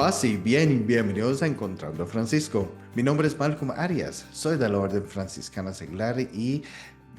Paz y bienvenidos a Encontrando a Francisco. Mi nombre es Malcolm Arias, soy de la Orden Franciscana Seglar y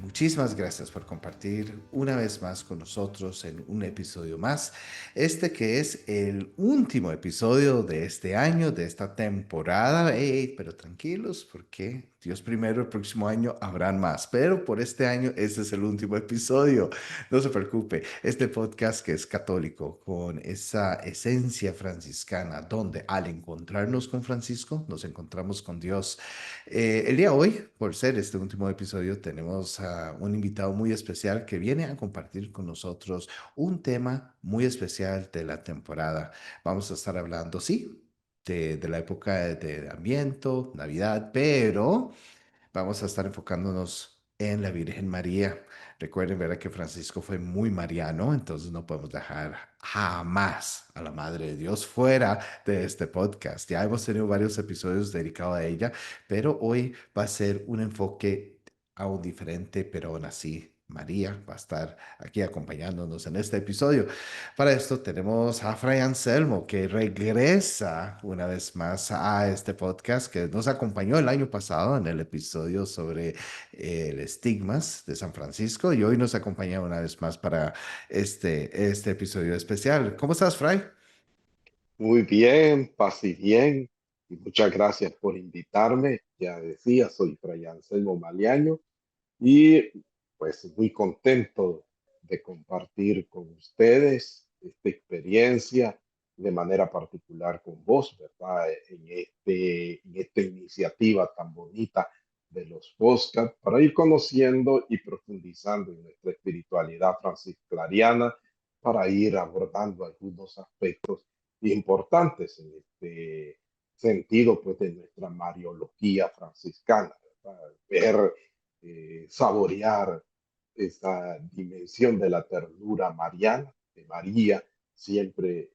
muchísimas gracias por compartir una vez más con nosotros en un episodio más. Este que es el último episodio de este año, de esta temporada. Ey, pero tranquilos, porque Dios primero, el próximo año habrán más. Pero por este año, este es el último episodio. No se preocupe, este podcast que es católico, con esa esencia franciscana, donde al encontrarnos con Francisco, nos encontramos con Dios. El día de hoy, por ser este último episodio, tenemos a un invitado muy especial que viene a compartir con nosotros un tema muy especial de la temporada. Vamos a estar hablando, sí, de la época de Adviento, Navidad, pero vamos a estar enfocándonos en la Virgen María. Recuerden, ¿verdad? Que Francisco fue muy mariano, entonces no podemos dejar jamás a la Madre de Dios fuera de este podcast. Ya hemos tenido varios episodios dedicados a ella, pero hoy va a ser un enfoque aún diferente, pero aún así. María va a estar aquí acompañándonos en este episodio. Para esto tenemos a Fray Anselmo, que regresa una vez más a este podcast, que nos acompañó el año pasado en el episodio sobre el estigmas de San Francisco y hoy nos acompaña una vez más para este episodio especial. ¿Cómo estás, Fray? Muy bien, paz y bien. Y muchas gracias por invitarme. Ya decía, soy Fray Anselmo Maliaño y pues muy contento de compartir con ustedes esta experiencia de manera particular con vos, ¿verdad? En esta iniciativa tan bonita de los podcasts para ir conociendo y profundizando en nuestra espiritualidad franciscana, para ir abordando algunos aspectos importantes en este sentido, pues, de nuestra mariología franciscana, ¿verdad? Ver, saborear esa dimensión de la ternura mariana, de María, siempre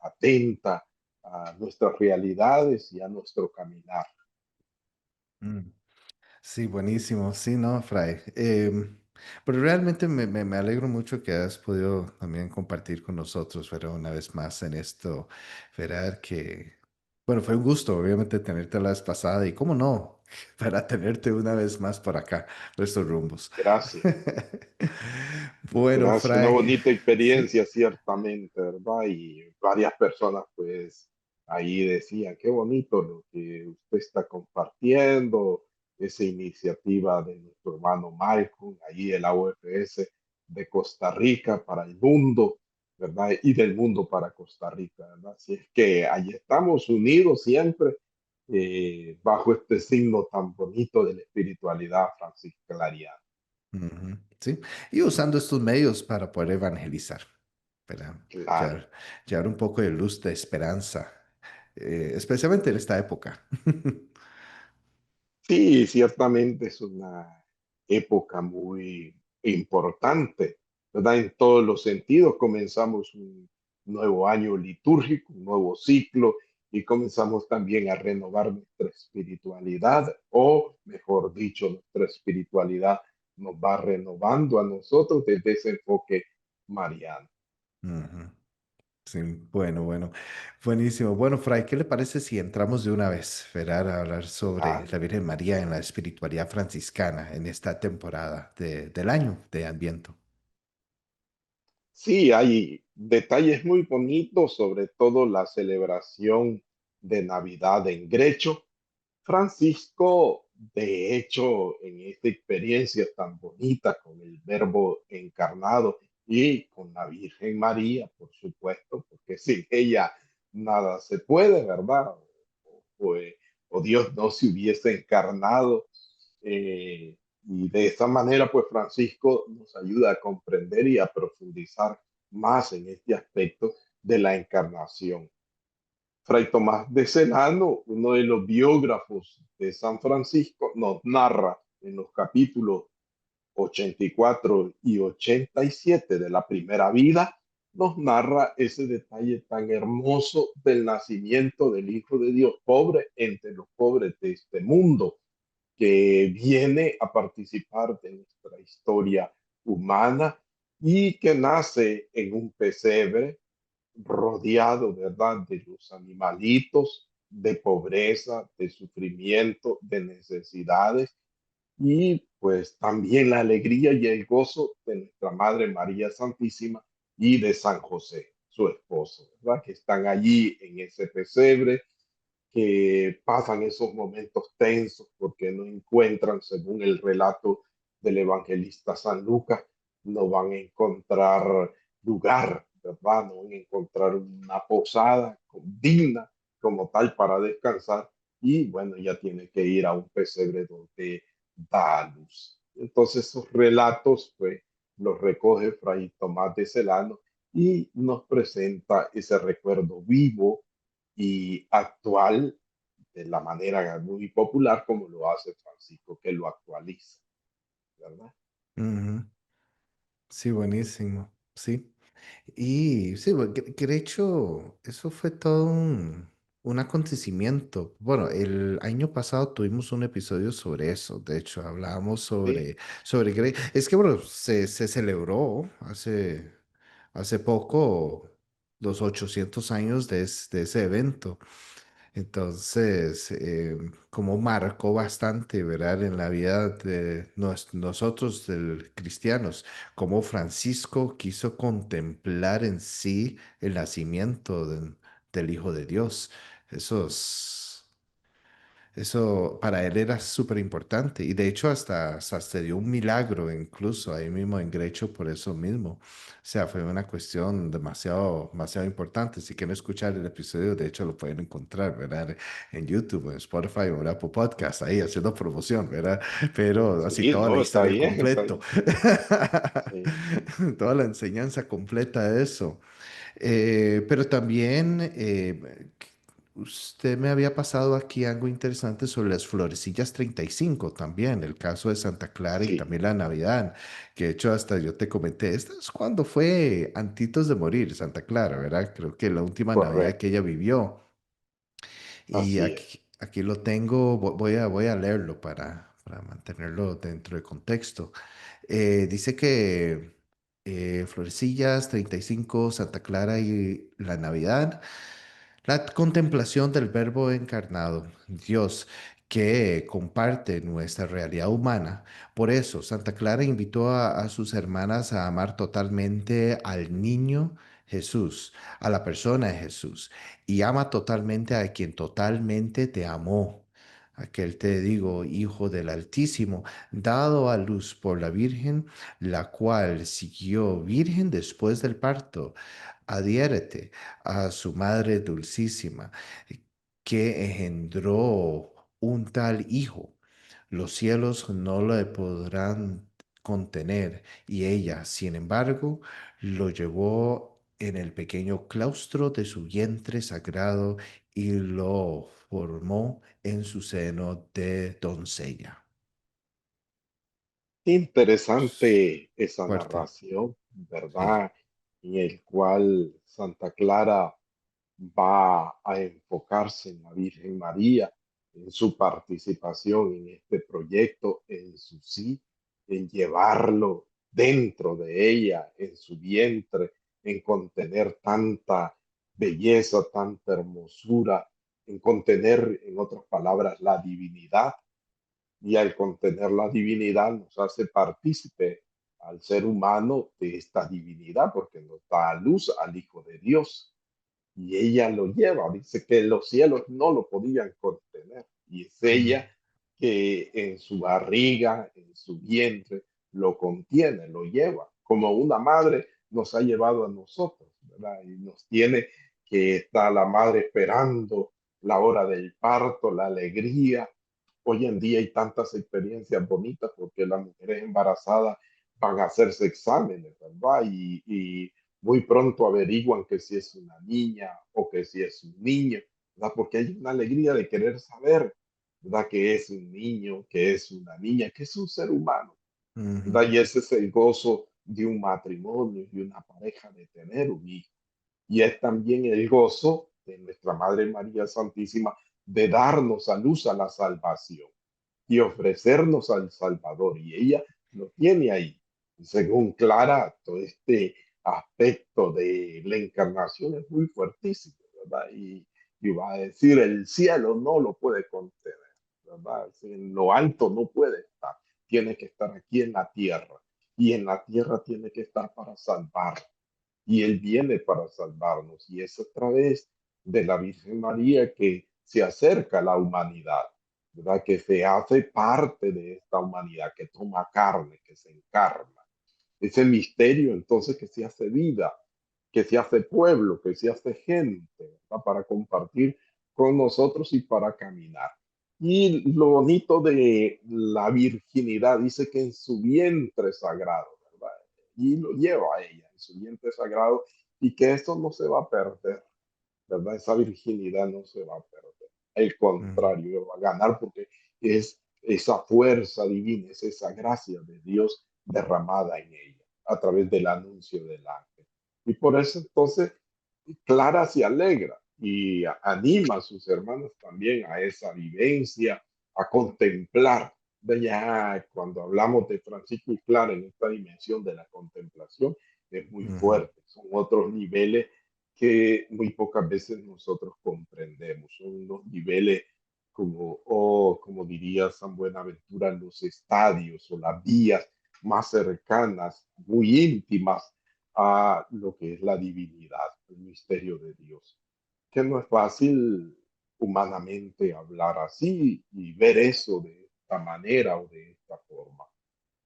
atenta a nuestras realidades y a nuestro caminar. Mm. Sí, buenísimo. Sí, no, Fray. Pero realmente me alegro mucho que hayas podido también compartir con nosotros, pero una vez más en esto, verá que, bueno, fue un gusto, obviamente, tenerte la vez pasada y cómo no, para tenerte una vez más por acá, por estos rumbos. Gracias. Bueno, Gracias, una Fray, bonita sí. experiencia, ciertamente, ¿verdad? Y varias personas, pues, ahí decían, qué bonito lo que usted está compartiendo, esa iniciativa de nuestro hermano Malcolm, ahí el AUFS de Costa Rica para el mundo, ¿verdad? Y del mundo para Costa Rica, ¿verdad? Así es que ahí estamos unidos siempre bajo este signo tan bonito de la espiritualidad franciscana. Ujú, sí, y usando estos medios para poder evangelizar, ¿verdad? Claro. Llevar un poco de luz, de esperanza, especialmente en esta época. Sí, ciertamente es una época muy importante, ¿verdad? En todos los sentidos. Comenzamos un nuevo año litúrgico, un nuevo ciclo, y comenzamos también a renovar nuestra espiritualidad, o mejor dicho, nuestra espiritualidad nos va renovando a nosotros desde ese enfoque mariano. Ujú, sí, bueno, buenísimo. Bueno, Fray, ¿qué le parece si entramos de una vez, ¿verdad? A hablar sobre Ah, la Virgen María en la espiritualidad franciscana en esta temporada del año de Adviento? sí, hay detalles muy bonitos, sobre todo la celebración de Navidad en Grecho. Francisco, de hecho, en esta experiencia tan bonita con el Verbo encarnado y con la Virgen María, por supuesto, porque sin ella nada se puede, ¿verdad? O, o Dios no se hubiese encarnado. Y de esta manera, pues Francisco nos ayuda a comprender y a profundizar más en este aspecto de la encarnación. Fray Tomás de Celano, uno de los biógrafos de San Francisco, nos narra en los capítulos 84 y 87 de la primera vida, nos narra ese detalle tan hermoso del nacimiento del Hijo de Dios, pobre entre los pobres de este mundo, que viene a participar de nuestra historia humana y que nace en un pesebre, rodeado, ¿verdad?, de los animalitos, de pobreza, de sufrimiento, de necesidades y pues también la alegría y el gozo de nuestra Madre María Santísima y de San José, su esposo, ¿verdad? Que están allí en ese pesebre, que pasan esos momentos tensos porque no encuentran, según el relato del evangelista San Lucas, no van a encontrar lugar, ¿verdad? No van a encontrar una posada digna como tal para descansar y bueno, ya tiene que ir a un pesebre donde da a luz. Entonces esos relatos, pues, los recoge Fray Tomás de Celano y nos presenta ese recuerdo vivo y actual de la manera muy popular como lo hace Francisco, que lo actualiza, ¿verdad? Ujú. Sí, buenísimo. Sí. Y sí, que de hecho, eso fue todo un acontecimiento. Bueno, el año pasado tuvimos un episodio sobre eso. De hecho, hablábamos Sí, sobre Es que, bueno, se celebró hace poco los 800 años de ese evento. Entonces, como marcó bastante, ¿verdad? En la vida de nosotros, cristianos, como Francisco quiso contemplar en sí el nacimiento del Hijo de Dios. Esos, eso para él era súper importante y de hecho hasta se dio un milagro incluso ahí mismo en Grecho por eso mismo. O sea, fue una cuestión demasiado, demasiado importante. Si quieren escuchar el episodio, de hecho lo pueden encontrar, ¿verdad? En YouTube, en Spotify o en Apple Podcast, ahí haciendo promoción, ¿verdad? Pero así sí, toda la no, está historia bien, está completo. bien. Sí, Toda la enseñanza completa de eso. Pero también usted me había pasado aquí algo interesante sobre las florecillas 35 también, el caso de Santa Clara y sí, también la Navidad, que de hecho hasta yo te comenté, esta es cuando fue antitos de morir Santa Clara, ¿verdad? Creo que la última Navidad que correcto, ella vivió. Y así es. aquí lo tengo, voy a leerlo para mantenerlo dentro de contexto. Dice que Florecillas 35, Santa Clara y la Navidad, la contemplación del Verbo encarnado, Dios, que comparte nuestra realidad humana. Por eso, Santa Clara invitó a sus hermanas a amar totalmente al niño Jesús, a la persona de Jesús, y ama totalmente a quien totalmente te amó. Aquel te digo, Hijo del Altísimo, dado a luz por la Virgen, la cual siguió virgen después del parto. Adhiérete a su Madre Dulcísima, que engendró un tal Hijo. Los cielos no le podrán contener, y ella, sin embargo, lo llevó en el pequeño claustro de su vientre sagrado y lo formó en su seno de doncella. Interesante esa Fuerte. narración, Sí. ¿verdad? En el cual Santa Clara va a enfocarse en la Virgen María, en su participación en este proyecto, en su sí, en llevarlo dentro de ella, en su vientre, en contener tanta belleza, tanta hermosura, en contener, en otras palabras, la divinidad y al contener la divinidad nos hace partícipe al ser humano de esta divinidad porque nos da a luz al Hijo de Dios y ella lo lleva, dice que los cielos no lo podían contener y es Mm, ella que en su barriga, en su vientre, lo contiene, lo lleva, como una madre nos ha llevado a nosotros, ¿verdad? Y nos tiene que está la madre esperando la hora del parto, la alegría. Hoy en día hay tantas experiencias bonitas porque las mujeres embarazadas van a hacerse exámenes, ¿verdad? Y muy pronto averiguan que si es una niña o que si es un niño, ¿verdad? Porque hay una alegría de querer saber, ¿verdad? Que es un niño, que es una niña, que es un ser humano, ujú, ¿verdad? Y ese es el gozo de un matrimonio y una pareja de tener un hijo. Y es también el gozo de nuestra Madre María Santísima de darnos a luz a la salvación y ofrecernos al Salvador. Y ella lo tiene ahí. Según Clara, todo este aspecto de la encarnación es muy fuertísimo, ¿verdad? Y va a decir, el cielo no lo puede contener, ¿verdad? En lo alto no puede estar, tiene que estar aquí en la tierra, y en la tierra tiene que estar para salvar, y Él viene para salvarnos, y es a través de la Virgen María que se acerca a la humanidad, ¿verdad? Que se hace parte de esta humanidad, que toma carne, que se encarna. Ese misterio entonces que se hace vida, que se hace pueblo, que se hace gente, ¿verdad? Para compartir con nosotros y para caminar. Y lo bonito de la virginidad dice que en su vientre sagrado, ¿verdad? Y lo lleva a ella en su vientre sagrado y que eso no se va a perder, ¿verdad? Esa virginidad no se va a perder. El Ujú, contrario, va a ganar porque es esa fuerza divina, es esa gracia de Dios derramada en ella a través del anuncio del ángel. Y por eso entonces Clara se alegra y anima a sus hermanos también a esa vivencia, a contemplar. Ya cuando hablamos de Francisco y Clara en esta dimensión de la contemplación, es muy ujú. fuerte. Son otros niveles que muy pocas veces nosotros comprendemos. Son unos niveles como, oh, como diría San Buenaventura, los estadios o las vías más cercanas, muy íntimas a lo que es la divinidad, el misterio de Dios. Que no es fácil humanamente hablar así y ver eso de esta manera o de esta forma.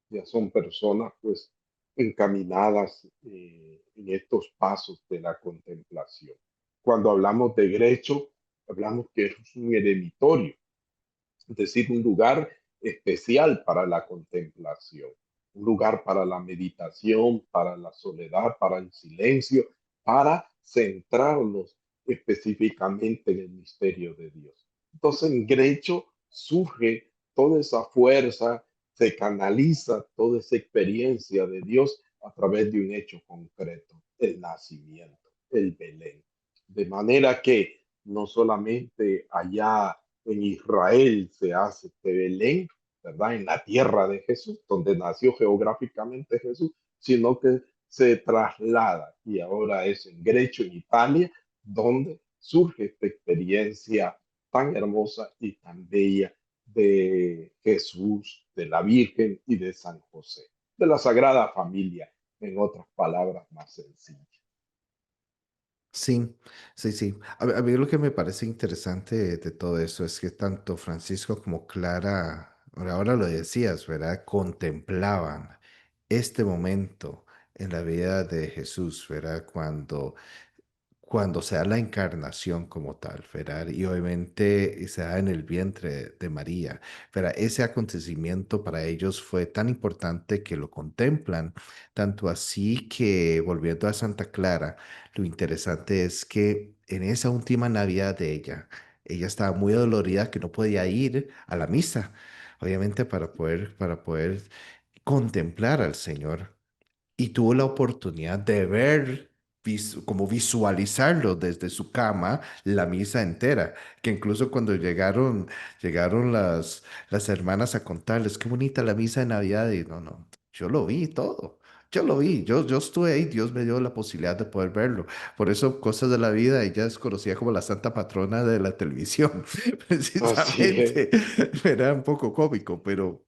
Ya son personas pues encaminadas en estos pasos de la contemplación. Cuando hablamos de Grecho, hablamos que es un eremitorio, es decir, un lugar especial para la contemplación, un lugar para la meditación, para la soledad, para el silencio, para centrarnos específicamente en el misterio de Dios. Entonces, en Grecho surge toda esa fuerza, se canaliza toda esa experiencia de Dios a través de un hecho concreto, el nacimiento, el Belén. De manera que no solamente allá en Israel se hace este Belén, ¿verdad? En la tierra de Jesús, donde nació geográficamente Jesús, sino que se traslada y ahora es en Grecho, en Italia, donde surge esta experiencia tan hermosa y tan bella de Jesús, de la Virgen y de San José, de la Sagrada Familia, en otras palabras más sencillas. Sí, sí, sí. A mí lo que me parece interesante de todo eso es que tanto Francisco como Clara, ahora lo decías, ¿verdad? Contemplaban este momento en la vida de Jesús, ¿verdad? Cuando se da la encarnación como tal, ¿verdad? Y obviamente se da en el vientre de María, ¿verdad? Ese acontecimiento para ellos fue tan importante que lo contemplan, tanto así que volviendo a Santa Clara, lo interesante es que en esa última Navidad de ella estaba muy dolorida que no podía ir a la misa, obviamente para poder contemplar al Señor y tuvo la oportunidad de ver, como visualizarlo desde su cama, la misa entera, que incluso cuando llegaron las hermanas a contarles, qué bonita la misa de Navidad, y no, no, yo lo vi todo. Yo lo vi, yo estuve ahí, Dios me dio la posibilidad de poder verlo. Por eso, cosas de la vida, ella es conocida como la santa patrona de la televisión, Así es. precisamente. Era un poco cómico, pero,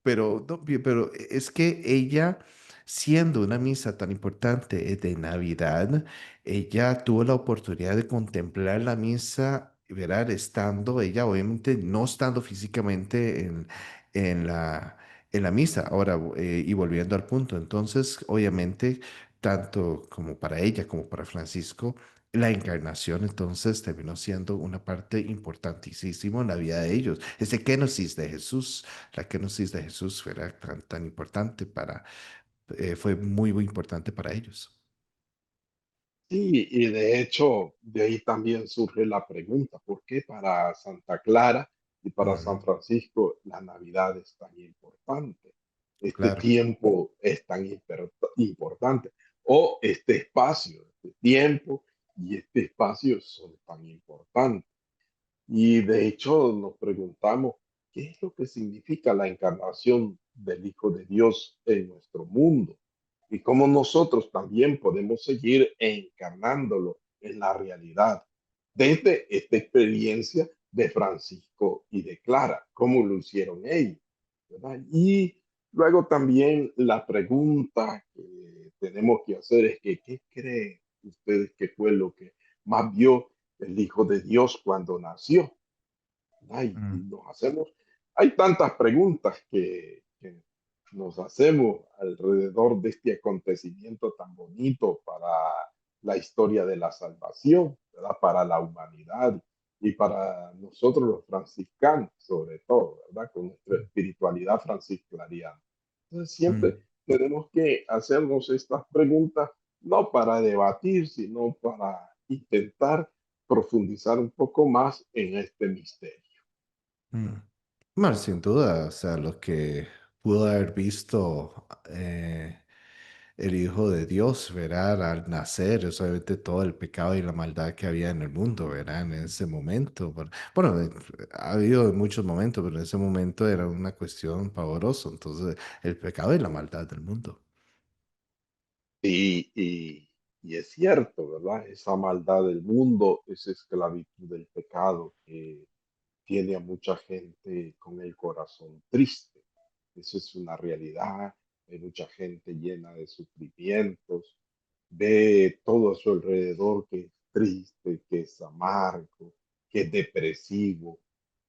no, pero es que ella siendo una misa tan importante de Navidad, ella tuvo la oportunidad de contemplar la misa, ¿verdad? Estando ella, obviamente, no estando físicamente en la misa. Ahora, y volviendo al punto, entonces, obviamente, tanto como para ella como para Francisco, la encarnación entonces terminó siendo una parte importantísima en la vida de ellos. Ese kenosis de Jesús, la kenosis de Jesús, ¿verdad? Tan importante fue muy, muy importante para ellos. Sí, y de hecho, de ahí también surge la pregunta, ¿por qué para Santa Clara y para Ujú, San Francisco la Navidad es tan importante? Este claro. tiempo es tan importante, o este espacio, este tiempo y este espacio son tan importantes. Y de hecho nos preguntamos, ¿qué es lo que significa la encarnación del Hijo de Dios en nuestro mundo? y cómo nosotros también podemos seguir encarnándolo en la realidad desde esta experiencia de Francisco y de Clara, cómo lo hicieron ellos, ¿verdad? Y luego también la pregunta que tenemos que hacer es que, ¿qué creen ustedes que fue lo que más vio el Hijo de Dios cuando nació? Y Mm, nos hacemos, hay tantas preguntas que nos hacemos alrededor de este acontecimiento tan bonito para la historia de la salvación, ¿verdad? Para la humanidad y para nosotros los franciscanos, sobre todo, ¿verdad? Con nuestra espiritualidad franciscana. Entonces, siempre mm, tenemos que hacernos estas preguntas, no para debatir, sino para intentar profundizar un poco más en este misterio. mm. Bueno, sin duda, o sea, lo que pudo haber visto el Hijo de Dios, ¿verdad? Al nacer, es obviamente todo el pecado y la maldad que había en el mundo, ¿verdad? En ese momento. Bueno, ha habido muchos momentos, pero en ese momento era una cuestión pavorosa. Entonces, el pecado y la maldad del mundo. Y, y es cierto, ¿verdad? Esa maldad del mundo, esa esclavitud del pecado que tiene a mucha gente con el corazón triste. Eso es una realidad. Hay mucha gente llena de sufrimientos, ve todo a su alrededor que es triste, que es amargo, que es depresivo.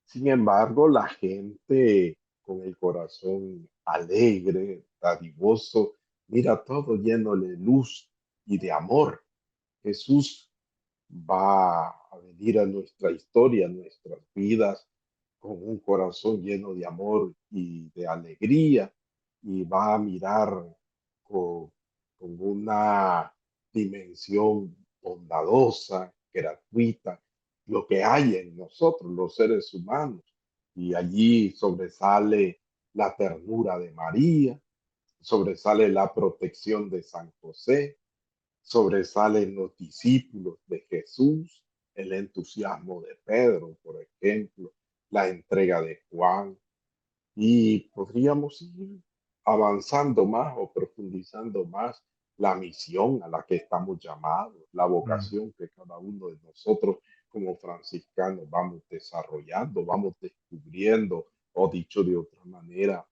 Sin embargo, la gente con el corazón alegre, dadivoso, mira todo lleno de luz y de amor. Jesús va a venir a nuestra historia, a nuestras vidas, con un corazón lleno de amor y de alegría, y va a mirar con, con una dimensión bondadosa, gratuita, lo que hay en nosotros, los seres humanos. Y allí sobresale la ternura de María, sobresale la protección de San José, sobresalen los discípulos de Jesús, el entusiasmo de Pedro, por ejemplo, la entrega de Juan, y podríamos ir avanzando más o profundizando más la misión a la que estamos llamados, la Mm, vocación que cada uno de nosotros como franciscanos vamos desarrollando, vamos descubriendo, o dicho de otra manera,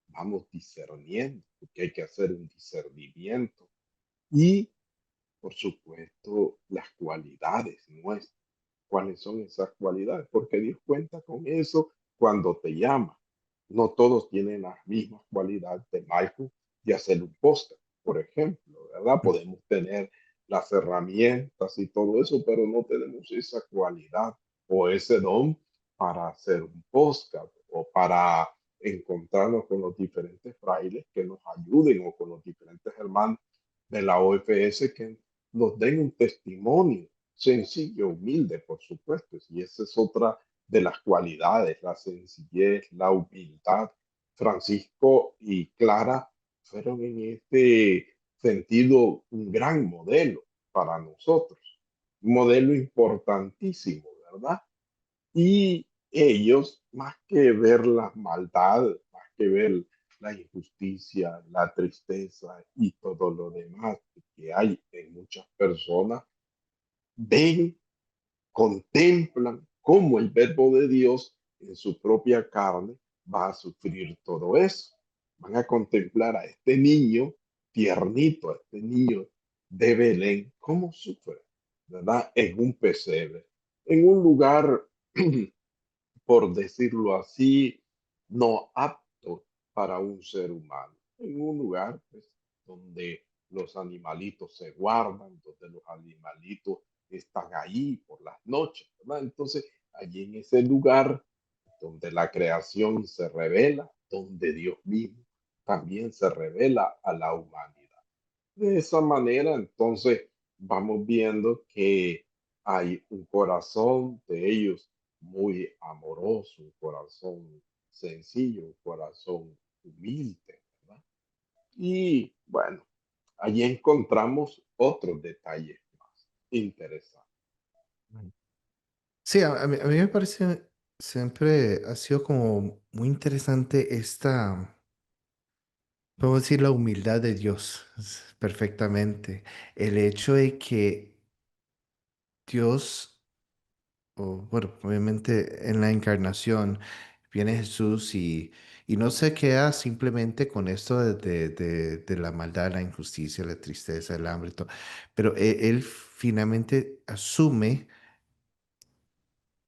vamos discerniendo, porque hay que hacer un discernimiento. Y por supuesto, las cualidades nuestras. ¿Cuáles son esas cualidades? Porque Dios cuenta con eso cuando te llama. No todos tienen las mismas cualidades de Michael y hacer un podcast, por ejemplo, ¿verdad? mm, Podemos tener las herramientas y todo eso, pero no tenemos esa cualidad o ese don para hacer un podcast o para encontrarnos con los diferentes frailes que nos ayuden o con los diferentes hermanos de la OFS que nos den un testimonio sencillo, humilde, por supuesto. Y esa es otra de las cualidades, la sencillez, la humildad. Francisco y Clara fueron en este sentido un gran modelo para nosotros, un modelo importantísimo, ¿verdad? Y ellos, más que ver la maldad, más que ver la injusticia, la tristeza y todo lo demás que hay en muchas personas, ven, contemplan cómo el verbo de Dios en su propia carne va a sufrir todo eso. Van a contemplar a este niño tiernito, a este niño de Belén, cómo sufre, ¿verdad? En un pesebre, en un lugar por decirlo así, no apto para un ser humano. En un lugar pues, donde los animalitos se guardan, donde los animalitos están ahí por las noches, ¿verdad? Entonces, allí en ese lugar donde la creación se revela, donde Dios mismo también se revela a la humanidad. De esa manera, entonces, vamos viendo que hay un corazón de ellos muy amoroso, un corazón sencillo, un corazón humilde, ¿verdad? Y bueno, allí encontramos otros detalles más interesantes. mm. Sí, a mí me parece, siempre ha sido como muy interesante esta, Podemos decir la humildad de Dios perfectamente. El hecho de que Dios, o bueno, obviamente en la encarnación viene Jesús y no se queda simplemente con esto de la maldad, la injusticia, la tristeza, el hambre, y todo, pero él finalmente asume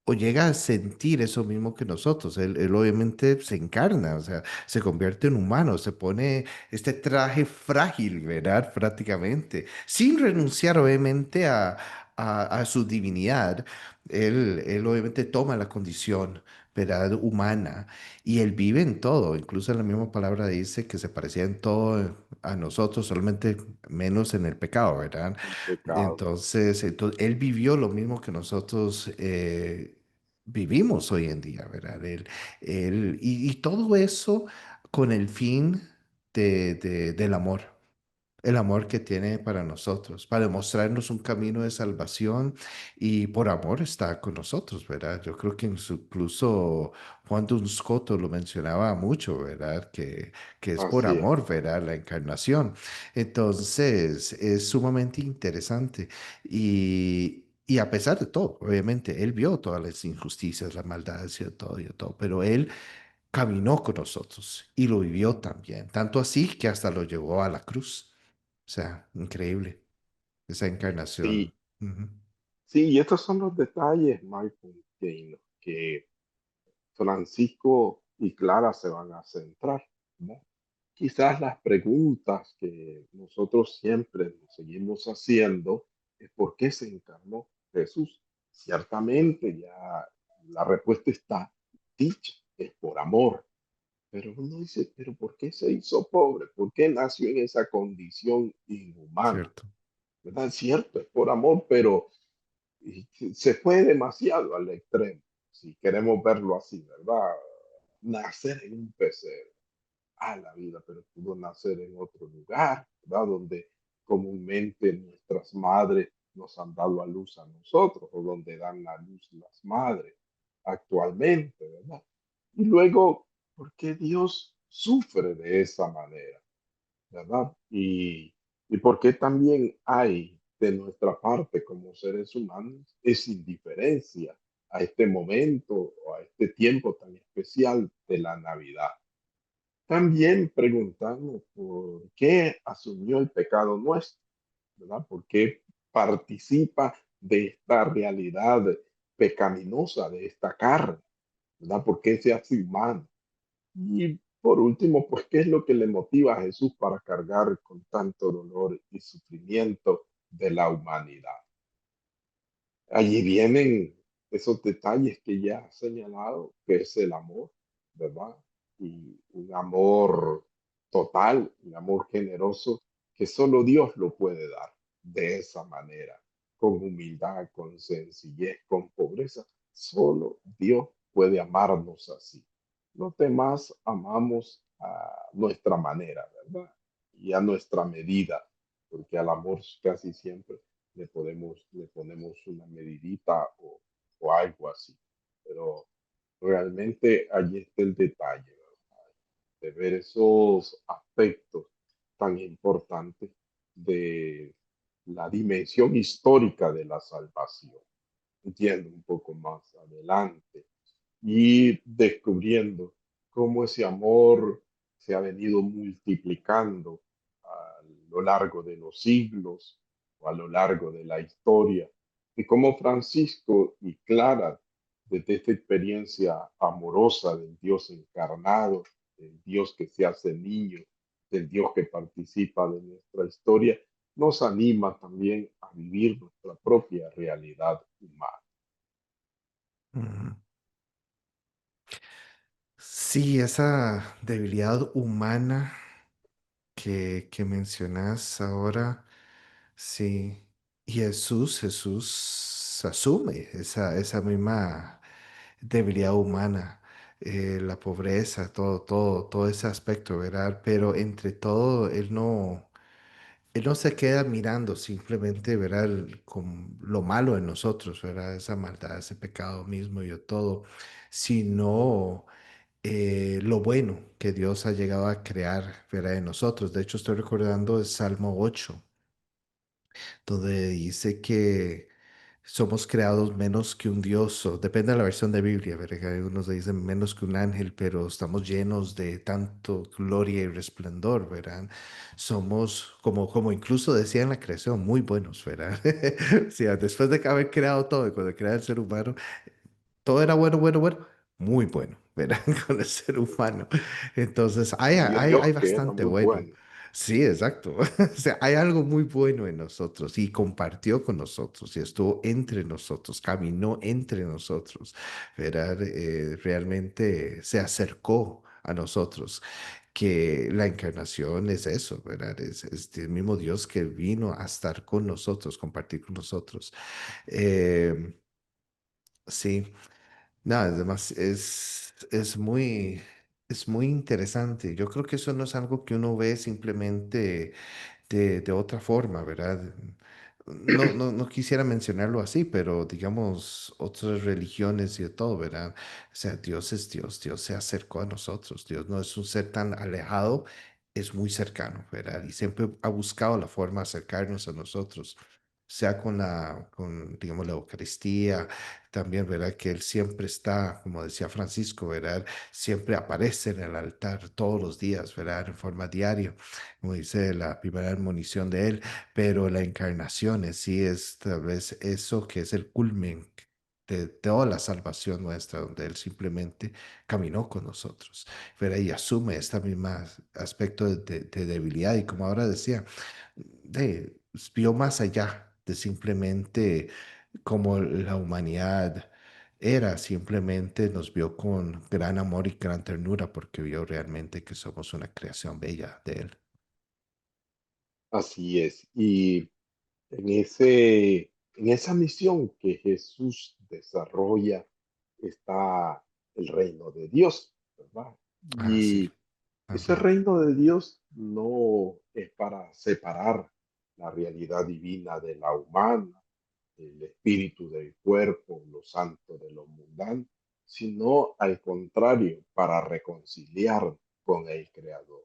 o llega a sentir eso mismo que nosotros. Él obviamente se encarna, o sea, se convierte en humano, se pone este traje frágil, ¿verdad? Prácticamente, sin renunciar obviamente a su divinidad. Él obviamente toma la condición, ¿verdad? Humana y él vive en todo. Incluso la misma palabra dice que se parecía en todo a nosotros, solamente menos en el pecado, ¿verdad? El pecado. Entonces, él vivió lo mismo que nosotros vivimos hoy en día, ¿verdad? Y todo eso con el fin del amor. El amor que tiene para nosotros, para mostrarnos un camino de salvación y por amor está con nosotros, ¿verdad? Yo creo que incluso Juan Duns Scoto lo mencionaba mucho, ¿verdad? Que es por Así es. amor, ¿verdad? La encarnación. Entonces, es sumamente interesante y a pesar de todo, obviamente, él vio todas las injusticias, las maldades y todo, pero él caminó con nosotros y lo vivió también, tanto así que hasta lo llevó a la cruz. O sea, increíble esa encarnación. Sí, Ujú. sí, y estos son los detalles, Michael, que Francisco y Clara se van a centrar, ¿no? Quizás las preguntas que nosotros siempre nos seguimos haciendo es ¿por qué se encarnó Jesús? Ciertamente ya la respuesta está dicha, es por amor, pero uno dice, pero ¿por qué se hizo pobre? ¿Por qué nació en esa condición inhumana? Cierto, ¿Verdad? Cierto, es por amor, pero se fue demasiado al extremo, si queremos verlo así, ¿verdad? Nacer en un pesebre a la vida, pero pudo nacer en otro lugar, ¿verdad? Donde comúnmente nuestras madres nos han dado a luz a nosotros, o donde dan a luz las madres actualmente, ¿verdad? Y luego, ¿por qué Dios sufre de esa manera? ¿Verdad? Y por qué también hay de nuestra parte como seres humanos esa indiferencia a este momento o a este tiempo tan especial de la Navidad. También preguntarnos por qué asumió el pecado nuestro, ¿verdad? ¿Por qué participa de esta realidad pecaminosa, de esta carne, ¿verdad? ¿Por qué se hace humano? Y por último, pues, ¿qué es lo que le motiva a Jesús para cargar con tanto dolor y sufrimiento de la humanidad? Allí vienen esos detalles que ya ha señalado, que es el amor, ¿verdad? Y un amor total, un amor generoso, que solo Dios lo puede dar de esa manera, con humildad, con sencillez, con pobreza. Solo Dios puede amarnos así. Los demás amamos a nuestra manera, ¿verdad? Y a nuestra medida, porque al amor casi siempre le ponemos una medidita o algo así. Pero realmente allí está el detalle, ¿verdad? De ver esos aspectos tan importantes de la dimensión histórica de la salvación. Entiendo un poco más adelante y descubriendo cómo ese amor se ha venido multiplicando a lo largo de los siglos o a lo largo de la historia, y cómo Francisco y Clara, desde esta experiencia amorosa del Dios encarnado, del Dios que se hace niño, del Dios que participa de nuestra historia, nos anima también a vivir nuestra propia realidad humana. Ujú. Sí, esa debilidad humana que mencionas ahora, sí. Y Jesús asume esa misma debilidad humana, la pobreza, todo ese aspecto, ¿verdad? Pero entre todo, Él no se queda mirando simplemente, ¿verdad? Con lo malo en nosotros, ¿verdad? Esa maldad, ese pecado mismo y todo, sino lo bueno que Dios ha llegado a crear, ¿verdad? En nosotros. De hecho, estoy recordando el Salmo 8 donde dice que somos creados menos que un dios, o depende de la versión de Biblia, ¿verdad? Que algunos dicen menos que un ángel, pero estamos llenos de tanto gloria y resplandor, ¿verdad? Somos, como incluso decía en la creación, muy buenos, ¿verdad? O sea, después de haber creado todo, y cuando crea el ser humano, todo era bueno, bueno, bueno, muy bueno, ¿verdad? Con el ser humano. Entonces, Vio hay Dios que era bastante muy bueno. bueno. Sí, exacto. O sea, hay algo muy bueno en nosotros y compartió con nosotros y estuvo entre nosotros, caminó entre nosotros, ¿verdad? Realmente se acercó a nosotros, que la encarnación es eso, ¿verdad? Es el mismo Dios que vino a estar con nosotros, compartir con nosotros. Eh, sí. No, además es muy interesante. Yo creo que eso no es algo que uno ve simplemente de otra forma, ¿verdad? No quisiera mencionarlo así, pero digamos otras religiones y de todo, ¿verdad? O sea, Dios es Dios, Dios se acercó a nosotros, Dios no es un ser tan alejado, es muy cercano, ¿verdad? Y siempre ha buscado la forma de acercarnos a nosotros, sea digamos, la Eucaristía, también, ¿verdad? Que Él siempre está, como decía Francisco, ¿verdad? Siempre aparece en el altar todos los días, ¿verdad? En forma diaria, como dice la primera admonición de Él, pero la encarnación en sí es tal vez eso que es el culmen de toda la salvación nuestra, donde Él simplemente caminó con nosotros, ¿verdad? Y asume este mismo aspecto de debilidad y como ahora decía, vio más allá de simplemente como la humanidad era, simplemente nos vio con gran amor y gran ternura porque vio realmente que somos una creación bella de Él. Así es. Y en esa misión que Jesús desarrolla está el reino de Dios, ¿verdad? Ah, sí, Y ese también. reino de Dios no es para separar la realidad divina de la humana, el espíritu del cuerpo, lo santo de lo mundano, sino al contrario, para reconciliar con el Creador.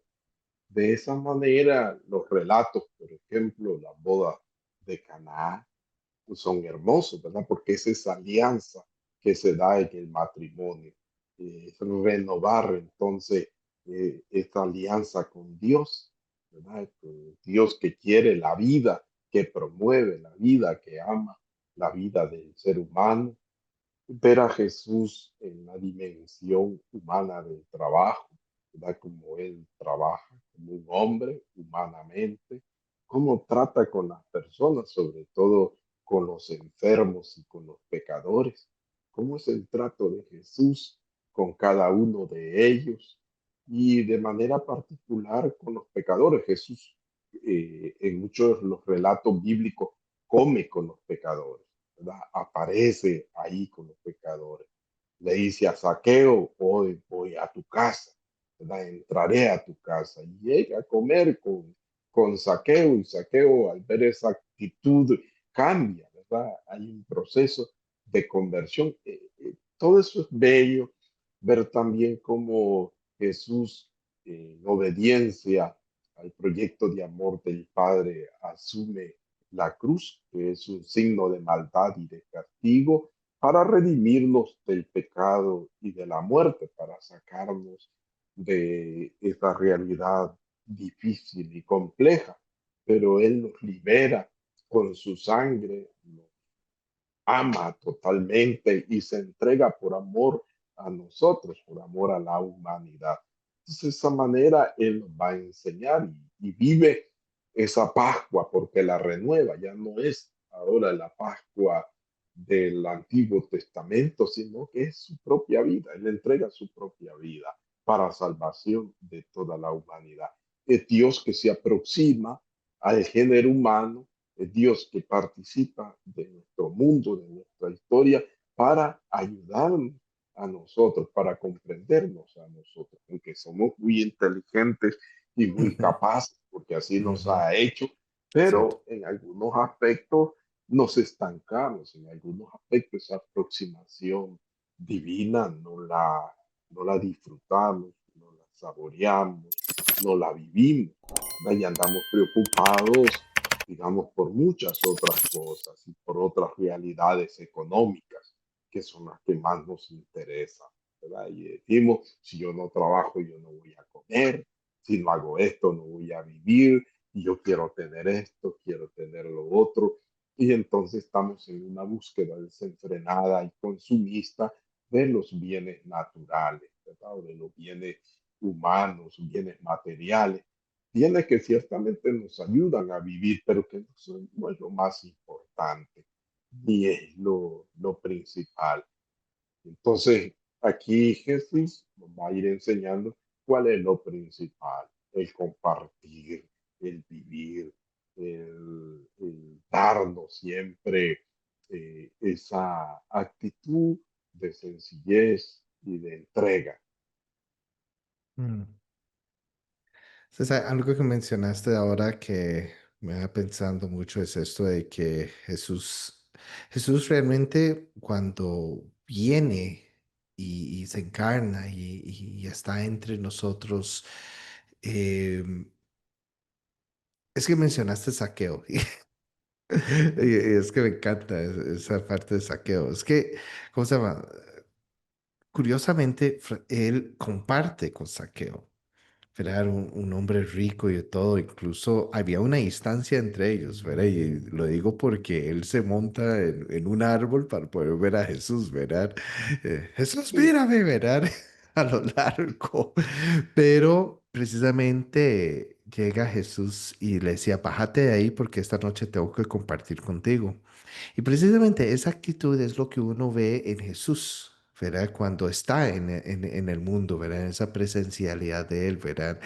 De esa manera, los relatos, por ejemplo, la boda de Caná, son hermosos, ¿verdad? Porque es esa alianza que se da en el matrimonio, es renovar entonces esta alianza con Dios, ¿verdad? Con Dios que quiere la vida, que promueve la vida, que ama la vida del ser humano, ver a Jesús en la dimensión humana del trabajo, ¿verdad? Como Él trabaja como un hombre humanamente, cómo trata con las personas, sobre todo con los enfermos y con los pecadores, cómo es el trato de Jesús con cada uno de ellos y de manera particular con los pecadores. Jesús en muchos de los relatos bíblicos come con los pecadores, ¿verdad? Aparece ahí con los pecadores. Le dice a Saqueo, hoy voy a tu casa, ¿verdad? Entraré a tu casa. Y llega a comer con Saqueo y Saqueo al ver esa actitud cambia, ¿verdad? Hay un proceso de conversión. Todo eso es bello, ver también cómo Jesús, en obediencia al proyecto de amor del Padre, asume la cruz, que es un signo de maldad y de castigo, para redimirnos del pecado y de la muerte, para sacarnos de esta realidad difícil y compleja. Pero Él nos libera con su sangre, nos ama totalmente y se entrega por amor a nosotros, por amor a la humanidad. Entonces, de esa manera Él nos va a enseñar y vive esa Pascua porque la renueva, ya no es ahora la Pascua del Antiguo Testamento, sino que es su propia vida. Él entrega su propia vida para salvación de toda la humanidad. Es Dios que se aproxima al género humano, es Dios que participa de nuestro mundo, de nuestra historia, para ayudarnos a nosotros, para comprendernos a nosotros, porque somos muy inteligentes y muy capaces, porque así nos Ujú, ha hecho, cierto. pero en algunos aspectos nos estancamos, en algunos aspectos esa aproximación divina no la disfrutamos, no la saboreamos, no la vivimos, ¿verdad? Y andamos preocupados, digamos, por muchas otras cosas y por otras realidades económicas que son las que más nos interesan, ¿verdad? Y decimos, si yo no trabajo, yo no voy a comer, si no hago esto, no voy a vivir, y yo quiero tener esto, quiero tener lo otro, y entonces estamos en una búsqueda desenfrenada y consumista de los bienes naturales, ¿verdad? O de los bienes humanos, bienes materiales, bienes que ciertamente nos ayudan a vivir, pero que no es lo más importante, ni es lo principal. Entonces, aquí Jesús nos va a ir enseñando cuál es lo principal, el compartir, el vivir, el darnos siempre esa actitud de sencillez y de entrega. Mm. Entonces, algo que mencionaste ahora que me va pensando mucho es esto de que Jesús realmente cuando viene y se encarna y está entre nosotros, eh, es que mencionaste saqueo y es que me encanta esa parte de saqueo. Es que, ¿cómo se llama? Curiosamente, él comparte con saqueo. Era un hombre rico y de todo, incluso había una distancia entre ellos, ¿verdad? Y lo digo porque él se monta en un árbol para poder ver a Jesús, ¿verdad? Jesús, Sí, mírame, ¿verdad? A lo largo. Pero precisamente llega Jesús y le decía, bájate de ahí porque esta noche tengo que compartir contigo. Y precisamente esa actitud es lo que uno ve en Jesús, ¿verdad? Cuando está en el mundo, ¿verdad? En esa presencialidad de Él, ¿verdad?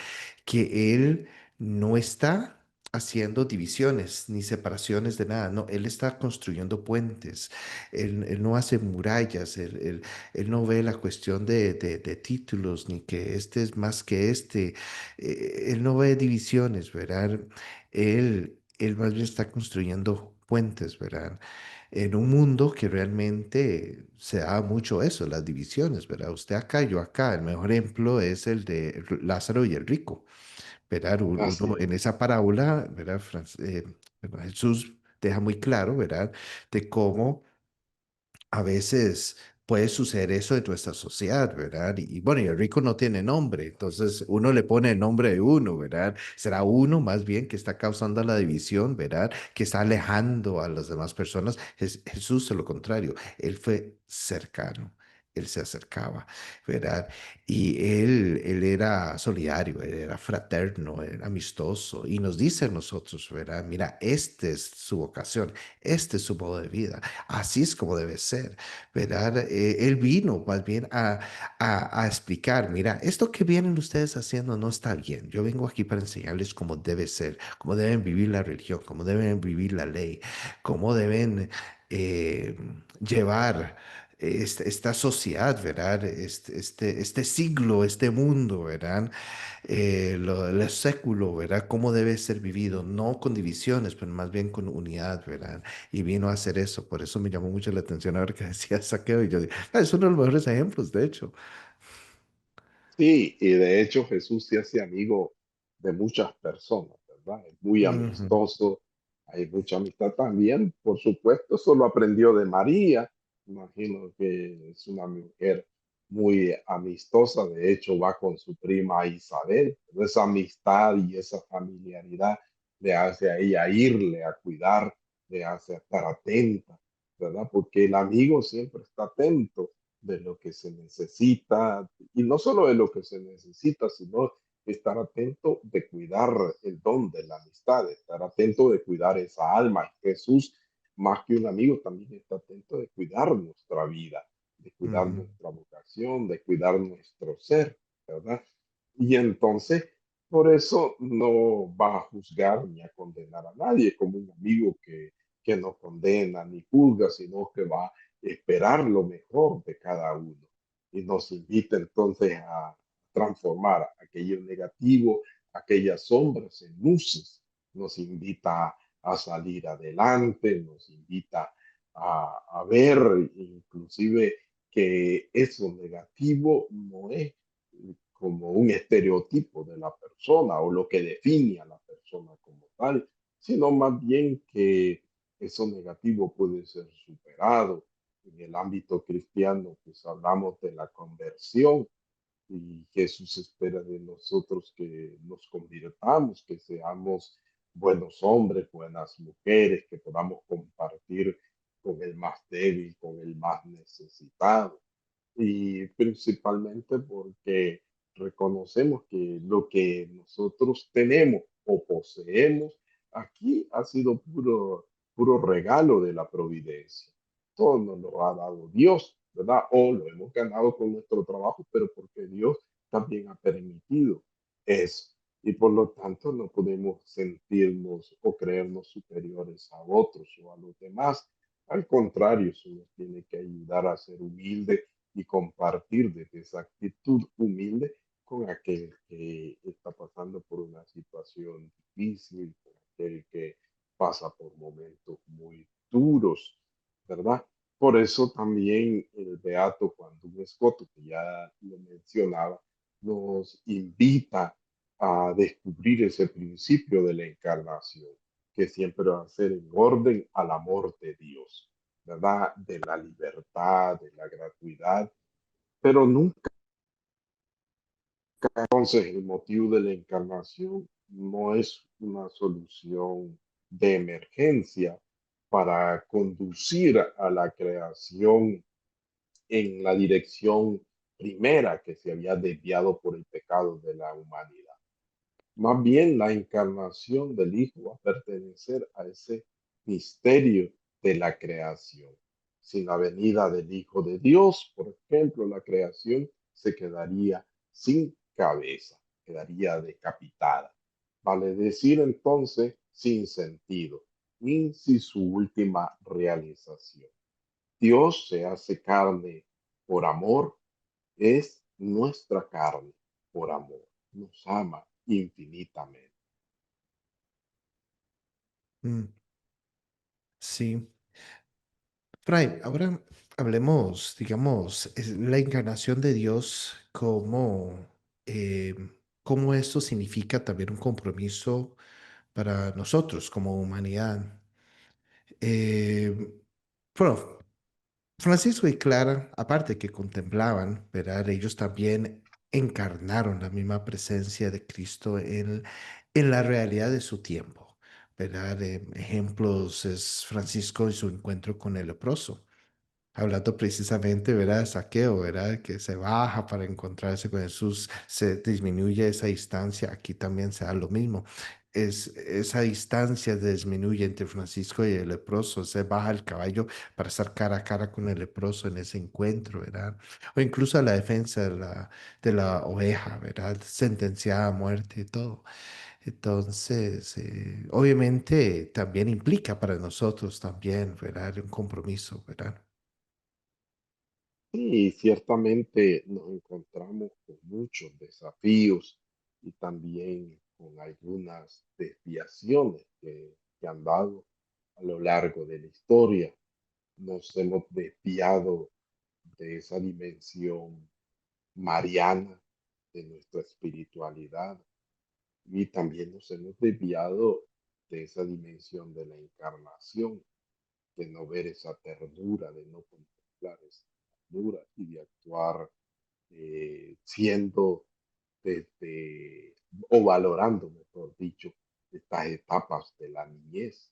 Que Él no está haciendo divisiones ni separaciones de nada, no, Él está construyendo puentes, Él no hace murallas, Él no ve la cuestión de títulos, ni que este es más que este, Él no ve divisiones, ¿verdad? Él más bien está construyendo puentes, ¿verdad? En un mundo que realmente se da mucho eso, las divisiones, ¿verdad? Usted acá, yo acá. El mejor ejemplo es el de Lázaro y el rico, ¿verdad? así Uno es. en esa parábola, ¿verdad? Jesús deja muy claro, ¿verdad? De cómo a veces puede suceder eso en nuestra sociedad, ¿verdad? Y bueno, y el rico no tiene nombre, entonces uno le pone el nombre de uno, ¿verdad? Será uno más bien que está causando la división, ¿verdad? Que está alejando a las demás personas. Jesús, es lo contrario, él fue cercano. Él se acercaba, ¿verdad? Y él era solidario, él era fraterno, era amistoso y nos dice a nosotros, ¿verdad? Mira, esta es su vocación, este es su modo de vida. Así es como debe ser, ¿verdad? Él vino más bien a explicar, mira, esto que vienen ustedes haciendo no está bien. Yo vengo aquí para enseñarles cómo debe ser, cómo deben vivir la religión, cómo deben vivir la ley, cómo deben eh, llevar esta sociedad, ¿verdad? Este siglo, este mundo, ¿verdad? El século, ¿verdad? Cómo debe ser vivido, no con divisiones, pero más bien con unidad, ¿verdad? Y vino a hacer eso, por eso me llamó mucho la atención ahora que decía saqueo y yo dije, "Ah, es uno de los mejores ejemplos, de hecho. Sí, y de hecho Jesús se hace amigo de muchas personas, ¿verdad? Es muy Ujú, amistoso, hay mucha amistad también, por supuesto, eso lo aprendió de María, imagino que es una mujer muy amistosa, de hecho va con su prima Isabel, pero esa amistad y esa familiaridad le hace a ella irle a cuidar, le hace estar atenta, ¿verdad? Porque el amigo siempre está atento de lo que se necesita, y no solo de lo que se necesita, sino estar atento de cuidar el don de la amistad, estar atento de cuidar esa alma. Jesús, más que un amigo, también está atento de cuidar nuestra vida, de cuidar ujú, nuestra vocación, de cuidar nuestro ser, ¿verdad? Y entonces, por eso no va a juzgar ni a condenar a nadie como un amigo que no condena ni juzga, sino que va a esperar lo mejor de cada uno y nos invita entonces a transformar aquello negativo, aquellas sombras en luces, nos invita a salir adelante, nos invita a ver inclusive que eso negativo no es como un estereotipo de la persona o lo que define a la persona como tal, sino más bien que eso negativo puede ser superado. En el ámbito cristiano, pues hablamos de la conversión y Jesús espera de nosotros que nos convirtamos, que seamos buenos hombres, buenas mujeres, que podamos compartir con el más débil, con el más necesitado. Y principalmente porque reconocemos que lo que nosotros tenemos o poseemos aquí ha sido puro regalo de la providencia. Todo nos lo ha dado Dios, ¿verdad? O lo hemos ganado con nuestro trabajo, pero porque Dios también ha permitido eso. Y por lo tanto no podemos sentirnos o creernos superiores a otros o a los demás. Al contrario, eso nos tiene que ayudar a ser humildes y compartir desde esa actitud humilde con aquel que está pasando por una situación difícil, con aquel que pasa por momentos muy duros, ¿verdad? Por eso también el Beato Juan Duque Escoto, que ya lo mencionaba, nos invita a descubrir ese principio de la encarnación, que siempre va a ser en orden al amor de Dios, ¿verdad? De la libertad, de la gratuidad, pero nunca. Entonces, el motivo de la encarnación no es una solución de emergencia para conducir a la creación en la dirección primera que se había desviado por el pecado de la humanidad. Más bien, la encarnación del Hijo va a pertenecer a ese misterio de la creación. Sin la venida del Hijo de Dios, por ejemplo, la creación se quedaría sin cabeza, quedaría decapitada. Vale decir entonces sin sentido, ni si su última realización. Dios se hace carne por amor, es nuestra carne por amor, nos ama infinitamente. Mm, sí. Fray, ahora hablemos, digamos, la encarnación de Dios como, eh, cómo esto significa también un compromiso para nosotros como humanidad. Eh, bueno, Francisco y Clara, aparte que contemplaban, ¿verdad? Ellos también encarnaron la misma presencia de Cristo en la realidad de su tiempo, ¿verdad? Ejemplos es Francisco y su encuentro con el leproso. Hablando precisamente, ¿verdad? De Saqueo, ¿verdad? Que se baja para encontrarse con Jesús, se disminuye esa distancia. Aquí también se da lo mismo. Esa distancia disminuye entre Francisco y el leproso. Se baja el caballo para estar cara a cara con el leproso en ese encuentro, ¿verdad? O incluso la defensa de la oveja, ¿verdad? Sentenciada a muerte y todo. Entonces, obviamente también implica para nosotros también, ¿verdad? Un compromiso, ¿verdad? Sí, ciertamente nos encontramos con muchos desafíos y también con algunas desviaciones que han dado a lo largo de la historia. Nos hemos desviado de esa dimensión mariana de nuestra espiritualidad y también nos hemos desviado de esa dimensión de la encarnación, de no ver esa ternura, de no contemplar esa ternura y de actuar siendo desde, o valorando, mejor dicho, estas etapas de la niñez.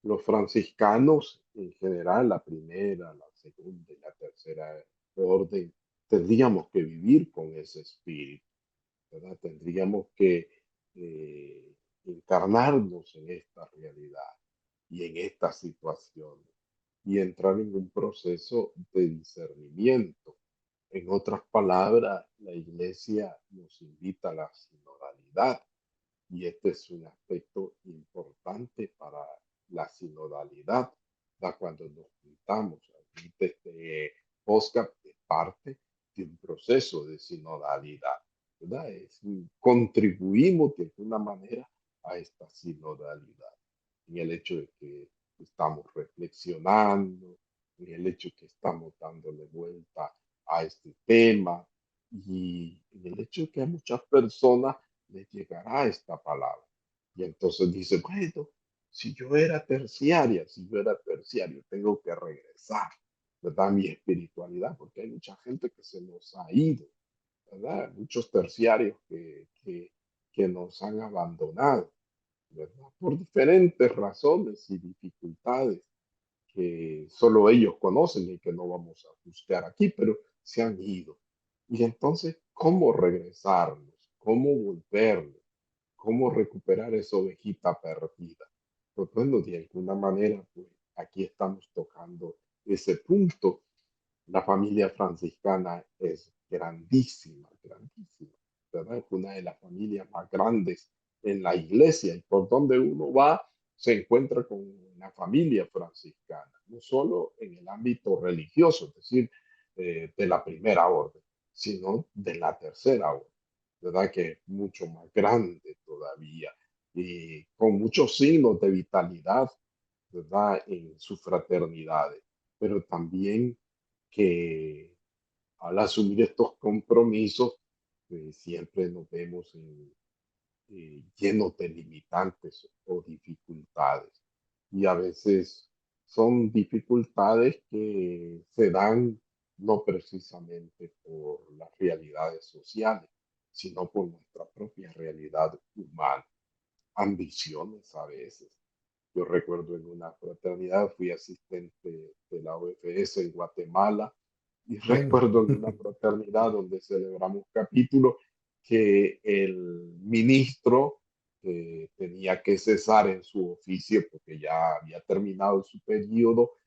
Los franciscanos, en general, la primera, la segunda y la tercera orden, tendríamos que vivir con ese espíritu, ¿verdad? Tendríamos que eh, encarnarnos en esta realidad y en esta situación y entrar en un proceso de discernimiento. En otras palabras, la iglesia nos invita a la sinodalidad y este es un aspecto importante para la sinodalidad, da cuando nos juntamos. Aquí este podcast es parte de un proceso de sinodalidad, ¿verdad? Contribuimos de alguna manera a esta sinodalidad, en el hecho de que estamos reflexionando, en el hecho que estamos dándole vuelta a este tema y en el hecho que a muchas personas les llegará esta palabra. Y entonces dice, bueno, si yo era terciaria, si yo era terciario, tengo que regresar, ¿verdad? A mi espiritualidad, porque hay mucha gente que se nos ha ido, ¿verdad? Muchos terciarios que nos han abandonado, ¿verdad? Por diferentes razones y dificultades que solo ellos conocen y que no vamos a buscar aquí, pero se han ido. Y entonces, ¿cómo regresarnos? ¿Cómo volvernos? ¿Cómo recuperar esa ovejita perdida? Pues bueno, de alguna manera, pues aquí estamos tocando ese punto. La familia franciscana es grandísima, grandísima, ¿verdad? Es una de las familias más grandes en la iglesia y por donde uno va se encuentra con una familia franciscana, no solo en el ámbito religioso, es decir, de la primera orden, sino de la tercera orden, ¿verdad? Que es mucho más grande todavía y con muchos signos de vitalidad, ¿verdad? En sus fraternidades, pero también que al asumir estos compromisos, siempre nos vemos llenos de limitantes o dificultades. Y a veces son dificultades que se dan no precisamente por las realidades sociales, sino por nuestra propia realidad humana, ambiciones a veces. Yo recuerdo en una fraternidad, fui asistente de la OFS en Guatemala y Bueno. recuerdo en una fraternidad donde celebramos capítulo que el ministro tenía que cesar en su oficio porque ya había terminado su periodo,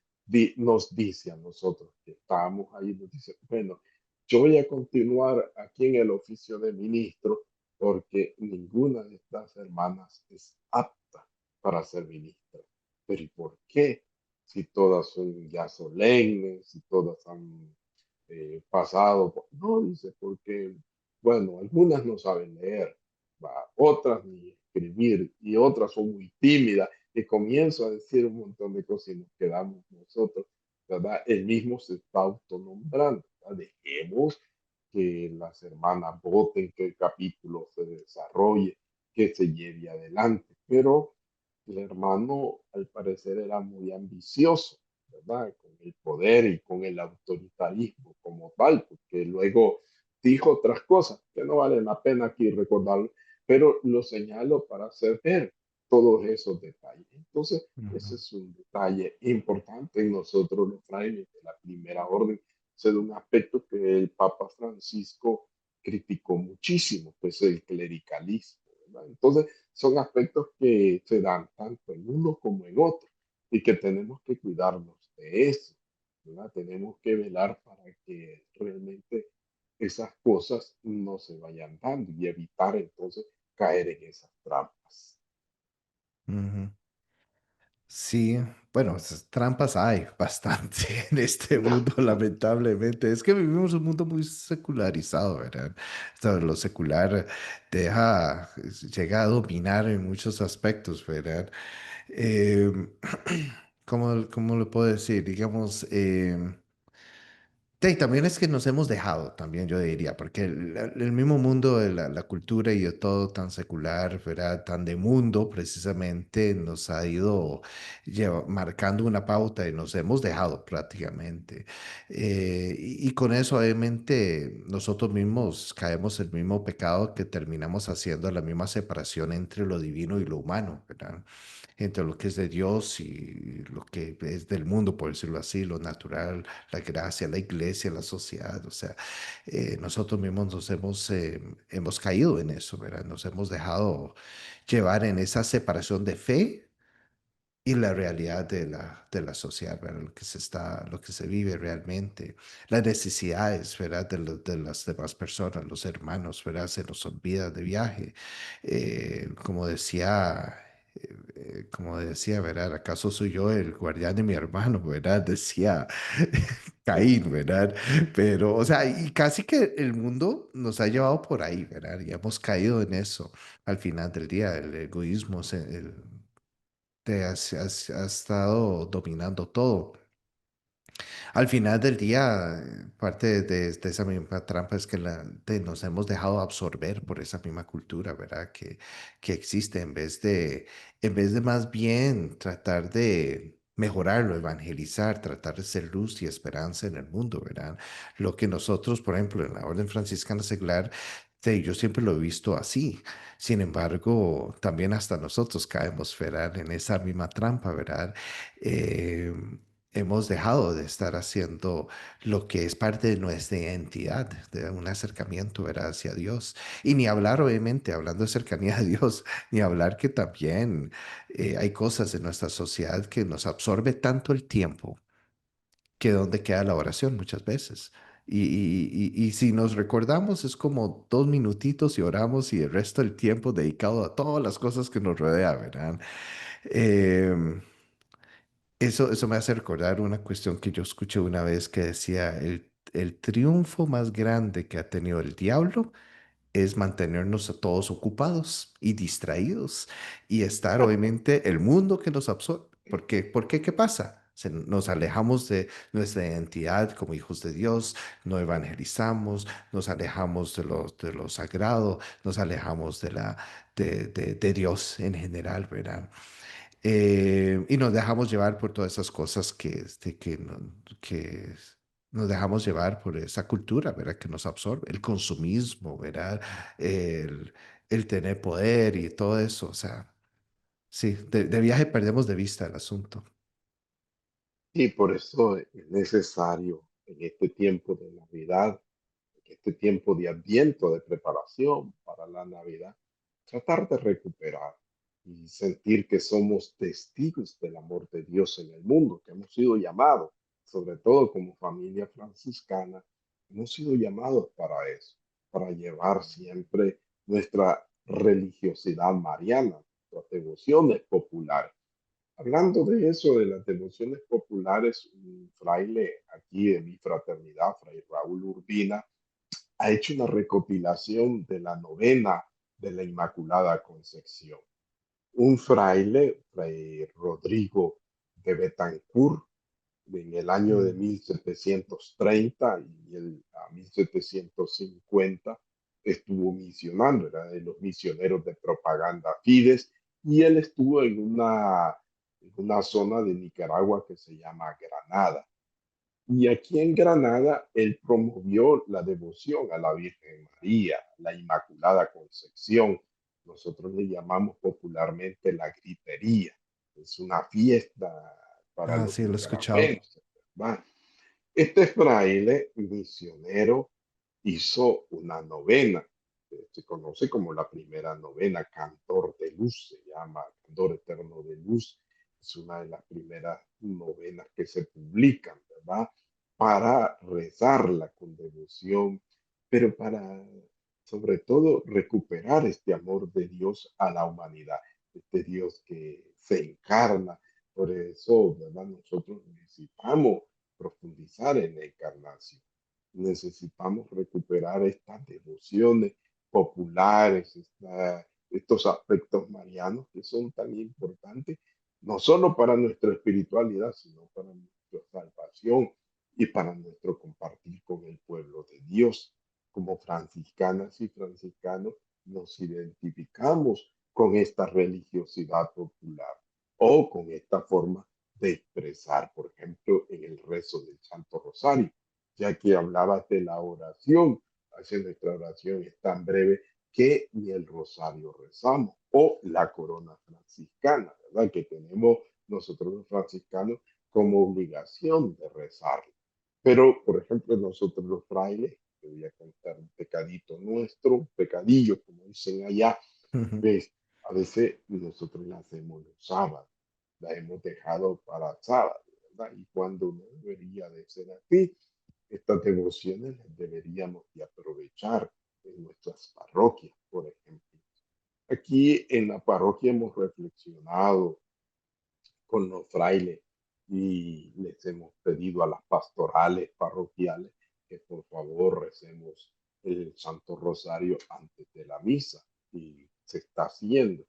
nos dice a nosotros que estábamos ahí, nos dice, bueno, yo voy a continuar aquí en el oficio de ministro porque ninguna de estas hermanas es apta para ser ministra. Pero ¿y por qué? Si todas son ya solemnes, si todas han pasado. No, dice, porque, bueno, algunas no saben leer, ¿va? Otras ni escribir y otras son muy tímidas y comienzo a decir un montón de cosas y nos quedamos nosotros, ¿verdad? Él mismo se está autonombrando, ¿verdad? Dejemos que las hermanas voten, que el capítulo se desarrolle, que se lleve adelante, pero el hermano al parecer era muy ambicioso, ¿verdad? Con el poder y con el autoritarismo como tal, porque luego dijo otras cosas que no vale la pena aquí recordarlo, pero lo señalo para hacer ver todos esos detalles. Entonces, ese Ujú. es un detalle importante en nosotros los frailes de la primera orden, es un aspecto que el Papa Francisco criticó muchísimo, pues el clericalismo, ¿verdad? Entonces, son aspectos que se dan tanto en uno como en otro y que tenemos que cuidarnos de eso, ¿verdad? Tenemos que velar para que realmente esas cosas no se vayan dando y evitar entonces caer en esas trampas. Ujú. Sí, bueno, trampas hay bastante en este mundo, lamentablemente. Es que vivimos un mundo muy secularizado, ¿verdad? Lo secular llega a dominar en muchos aspectos, ¿verdad? Eh, ¿cómo lo puedo decir? Digamos, sí, también es que nos hemos dejado, también yo diría, porque el mismo mundo de la cultura y de todo tan secular, ¿verdad? Tan de mundo, precisamente, nos ha ido marcando una pauta y nos hemos dejado prácticamente. Y con eso, obviamente, nosotros mismos caemos en el mismo pecado que terminamos haciendo la misma separación entre lo divino y lo humano, ¿verdad? Entre lo que es de Dios y lo que es del mundo, por decirlo así, lo natural, la gracia, la iglesia, la sociedad. O sea, nosotros mismos hemos caído en eso, ¿verdad? Nos hemos dejado llevar en esa separación de fe y la realidad de la sociedad, ¿verdad? Lo que se vive realmente, las necesidades, ¿verdad? De las demás personas, los hermanos, ¿verdad? Se nos olvida de viaje. Como decía, ¿verdad? ¿Acaso soy yo el guardián de mi hermano, ¿verdad? Decía Caín, ¿verdad? Pero, o sea, y casi que el mundo nos ha llevado por ahí, ¿verdad? Y hemos caído en eso al final del día, el egoísmo, te ha estado dominando todo. Al final del día, parte de esa misma trampa es que nos hemos dejado absorber por esa misma cultura, ¿verdad? Que existe en vez de más bien tratar de mejorarlo, evangelizar, tratar de ser luz y esperanza en el mundo, ¿verdad? Lo que nosotros, por ejemplo, en la Orden Franciscana Seglar, yo siempre lo he visto así. Sin embargo, también hasta nosotros caemos, ¿verdad? En esa misma trampa, ¿verdad? Eh, Hemos dejado de estar haciendo lo que es parte de nuestra identidad, de un acercamiento, ¿verdad? Hacia Dios. Y ni hablar, obviamente, hablando de cercanía a Dios, ni hablar que también hay cosas en nuestra sociedad que nos absorbe tanto el tiempo que donde queda la oración muchas veces. Y si nos recordamos, es como 2 minutitos y oramos y el resto del tiempo dedicado a todas las cosas que nos rodean, ¿verdad? Em, eso me hace recordar una cuestión que yo escuché una vez que decía, el triunfo más grande que ha tenido el diablo es mantenernos a todos ocupados y distraídos y estar obviamente el mundo que nos absorbe. ¿Por qué? ¿Qué pasa? Nos alejamos de nuestra identidad como hijos de Dios, no evangelizamos, nos alejamos de lo sagrado, nos alejamos de Dios en general, ¿verdad? Y nos dejamos llevar por todas esas cosas que nos dejamos llevar por esa cultura, ¿verdad? Que nos absorbe, el consumismo, ¿verdad? El, el tener poder y todo eso, o sea, sí, de viaje perdemos de vista el asunto. Y por eso es necesario en este tiempo de Navidad, en este tiempo de Adviento, de preparación para la Navidad, tratar de recuperar y sentir que somos testigos del amor de Dios en el mundo, que hemos sido llamados, sobre todo como familia franciscana, hemos sido llamados para eso, para llevar siempre nuestra religiosidad mariana, nuestras devociones populares. Hablando de eso, de las devociones populares, un fraile aquí de mi fraternidad, Fray Raúl Urbina, ha hecho una recopilación de la novena de la Inmaculada Concepción. Un fraile, Fray Rodrigo de Betancourt, en el año de Mm. 1730 y a 1750 estuvo misionando, era de los misioneros de propaganda Fides, y él estuvo en una zona de Nicaragua que se llama Granada. Y aquí en Granada, él promovió la devoción a la Virgen María, la Inmaculada Concepción. Nosotros le llamamos popularmente la gritería. Es una fiesta para Ah, los sí, lo he escuchado. nicaragüenses, ¿verdad? Este fraile misionero hizo una novena, se conoce como la primera novena, Cantor de Luz, se llama Cantor Eterno de Luz, es una de las primeras novenas que se publican, ¿verdad? Para rezarla con devoción, pero para, sobre todo, recuperar este amor de Dios a la humanidad, este Dios que se encarna. Por eso, ¿verdad? Nosotros necesitamos profundizar en la encarnación. Necesitamos recuperar estas devociones populares, estos aspectos marianos que son tan importantes, no solo para nuestra espiritualidad, sino para nuestra salvación y para nuestro compartir con el pueblo de Dios. Como franciscanas y franciscanos, nos identificamos con esta religiosidad popular o con esta forma de expresar, por ejemplo, en el rezo del Santo Rosario, ya que hablabas de la oración, hacia nuestra oración es tan breve que ni el rosario rezamos, o la corona franciscana, ¿verdad? Que tenemos nosotros los franciscanos como obligación de rezar. Pero, por ejemplo, nosotros los frailes, te voy a contar un pecadito nuestro, un pecadillo, como dicen allá, pues a veces nosotros la hacemos los sábados, la hemos dejado para sábado, ¿verdad? Y cuando no debería de ser así, estas devociones las deberíamos de aprovechar en nuestras parroquias, por ejemplo. Aquí en la parroquia hemos reflexionado con los frailes y les hemos pedido a las pastorales parroquiales que por favor recemos el Santo Rosario antes de la misa y se está haciendo.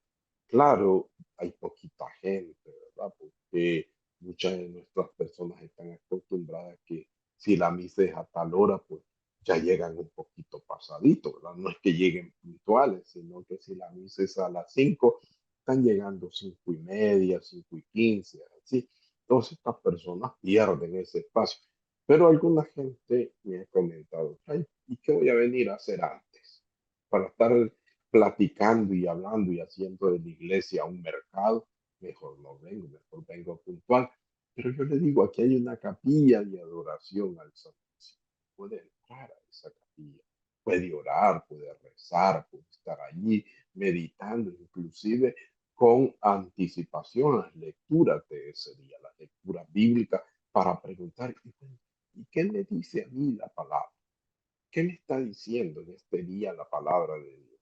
Claro, hay poquita gente, ¿verdad? Porque Muchas de nuestras personas están acostumbradas que si la misa es a tal hora, pues ya llegan un poquito pasaditos, ¿verdad? No es que lleguen puntuales, sino que si la misa es a las 5, están llegando 5:30, 5:15, así. Entonces estas personas pierden ese espacio. Pero alguna gente me ha comentado, ay, ¿y qué voy a venir a hacer antes? Para estar platicando y hablando y haciendo de la iglesia un mercado, mejor no vengo, mejor vengo puntual. Pero yo le digo, aquí hay una capilla de adoración al Santísimo. Puede entrar a esa capilla, puede orar, puede rezar, puede estar allí meditando, inclusive con anticipación las lecturas de ese día, las lecturas bíblicas, para preguntar, ¿y qué me dice a mí la palabra? ¿Qué me está diciendo en este día la palabra de Dios?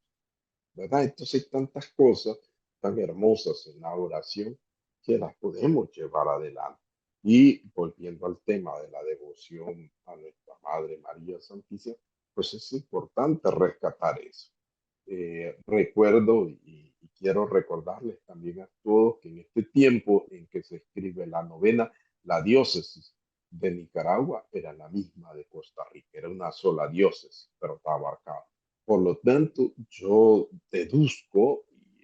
¿Verdad? Entonces hay tantas cosas tan hermosas en la oración que las podemos llevar adelante. Y volviendo al tema de la devoción a nuestra Madre María Santísima, pues es importante rescatar eso. Recuerdo y quiero recordarles también a todos que en este tiempo en que se escribe la novena, la diócesis de Nicaragua era la misma de Costa Rica, era una sola diócesis, pero estaba abarcada. Por lo tanto, yo deduzco, y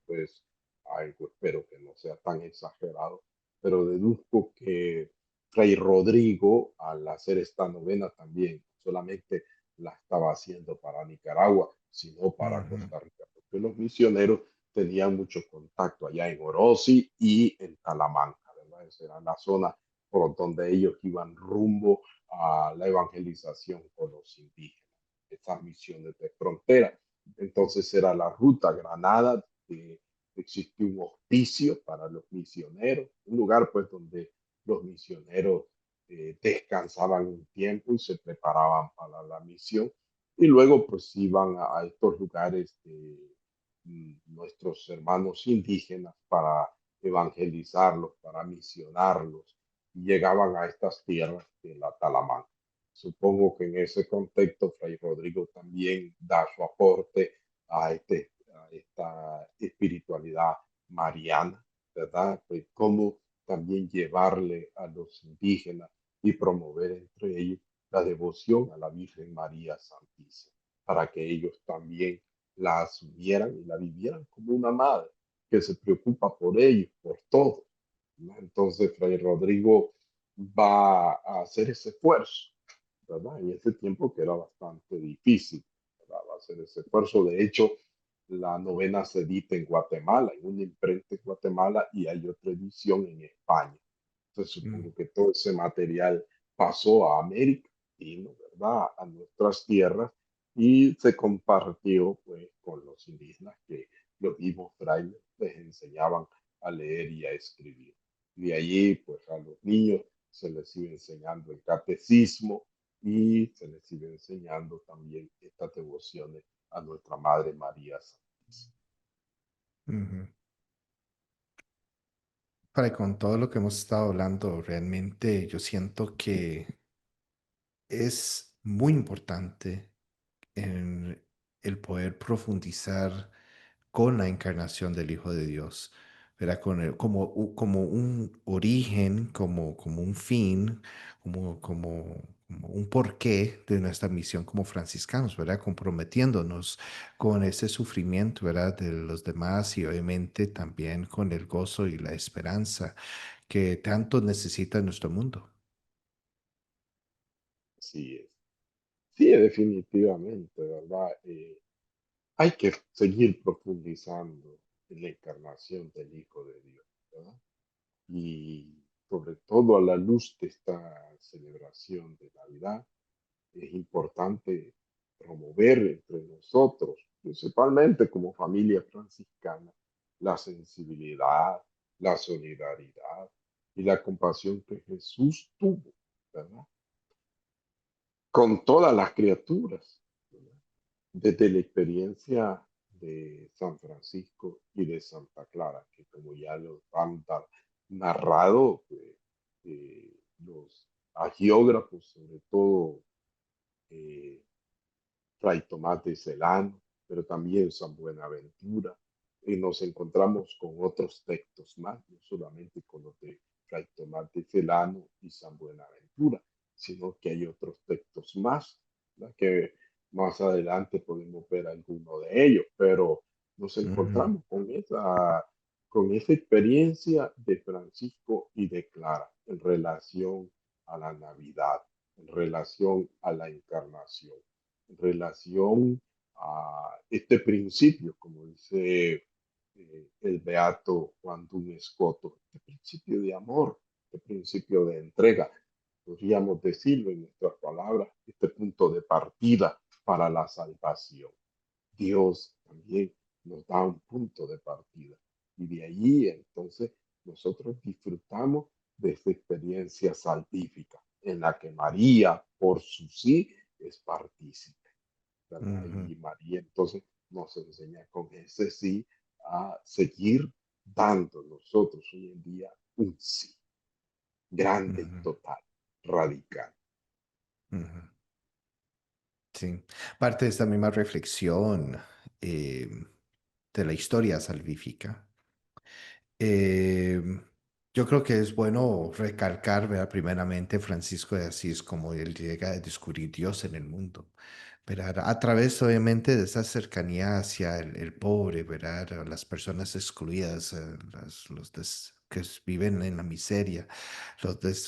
pues algo espero que no sea tan exagerado, pero deduzco que Fray Rodrigo, al hacer esta novena también, solamente la estaba haciendo para Nicaragua, sino para Ujú. Costa Rica, porque los misioneros tenían mucho contacto allá en Orosi y en Talamanca, ¿verdad? Esa era la zona por donde ellos iban rumbo a la evangelización con los indígenas, esas misiones de frontera. Entonces era la ruta Granada, existía un hospicio para los misioneros, un lugar pues donde los misioneros descansaban un tiempo y se preparaban para la misión y luego pues iban a estos lugares de nuestros hermanos indígenas para evangelizarlos, para misionarlos y llegaban a estas tierras de la Talamanca. Supongo que en ese contexto Fray Rodrigo también da su aporte a esta espiritualidad mariana, ¿verdad? Pues cómo también llevarle a los indígenas y promover entre ellos la devoción a la Virgen María Santísima, para que ellos también la asumieran y la vivieran como una madre que se preocupa por ellos, por todos, ¿no? Entonces, Fray Rodrigo va a hacer ese esfuerzo, ¿verdad? En ese tiempo que era bastante difícil, ¿verdad? Va a hacer ese esfuerzo. De hecho, la novena se edita en Guatemala, en una imprenta en Guatemala y hay otra edición en España. Entonces, Mm. supongo que todo ese material pasó a América, vino, ¿verdad? A nuestras tierras y se compartió pues con los indígenas que los mismos frailes les enseñaban a leer y a escribir. Y de allí pues a los niños se les sigue enseñando el catecismo y se les sigue enseñando también estas devociones a nuestra Madre María Santísima. Ujú. Para con todo lo que hemos estado hablando, realmente yo siento que es muy importante en el poder profundizar con la encarnación del Hijo de Dios, ¿verdad? Como, como un origen, como un fin, como un porqué de nuestra misión como franciscanos, ¿verdad? Comprometiéndonos con ese sufrimiento, ¿verdad? De los demás y obviamente también con el gozo y la esperanza que tanto necesita nuestro mundo. Así es. Sí, definitivamente, ¿verdad? Hay que seguir profundizando en la encarnación del Hijo de Dios, ¿verdad? Y sobre todo a la luz de esta celebración de Navidad, es importante promover entre nosotros, principalmente como familia franciscana, la sensibilidad, la solidaridad y la compasión que Jesús tuvo, ¿verdad? Con todas las criaturas, ¿verdad? Desde la experiencia de San Francisco y de Santa Clara, que como ya lo han narrado, los agiógrafos, sobre todo eh, Fray Tomás de Celano, pero también San Buenaventura, y nos encontramos con otros textos más, no solamente con los de Fray Tomás de Celano y San Buenaventura, sino que hay otros textos más, ¿verdad? Que más adelante podemos ver alguno de ellos, pero nos ujú, encontramos con esa experiencia de Francisco y de Clara en relación a la Navidad, en relación a la encarnación, en relación a este principio, como dice el beato Juan Núñez Coto, este principio de amor, este principio de entrega, podríamos decirlo en nuestras palabras, este punto de partida para la salvación. Dios también nos da un punto de partida y de allí entonces nosotros disfrutamos de esta experiencia salvífica en la que María, por su sí, es partícipe, ¿verdad? ujú, Y María entonces nos enseña con ese sí a seguir dando nosotros hoy en día un sí, grande y ujú, total, radical. ujú. Sí, parte de esta misma reflexión eh, de la historia salvífica. Eh, yo creo que es bueno recalcar, ¿verdad? Primeramente, Francisco de Asís, como él llega a descubrir Dios en el mundo, ¿verdad? A través, obviamente, de esa cercanía hacia el pobre, ¿verdad? A las personas excluidas, que viven en la miseria,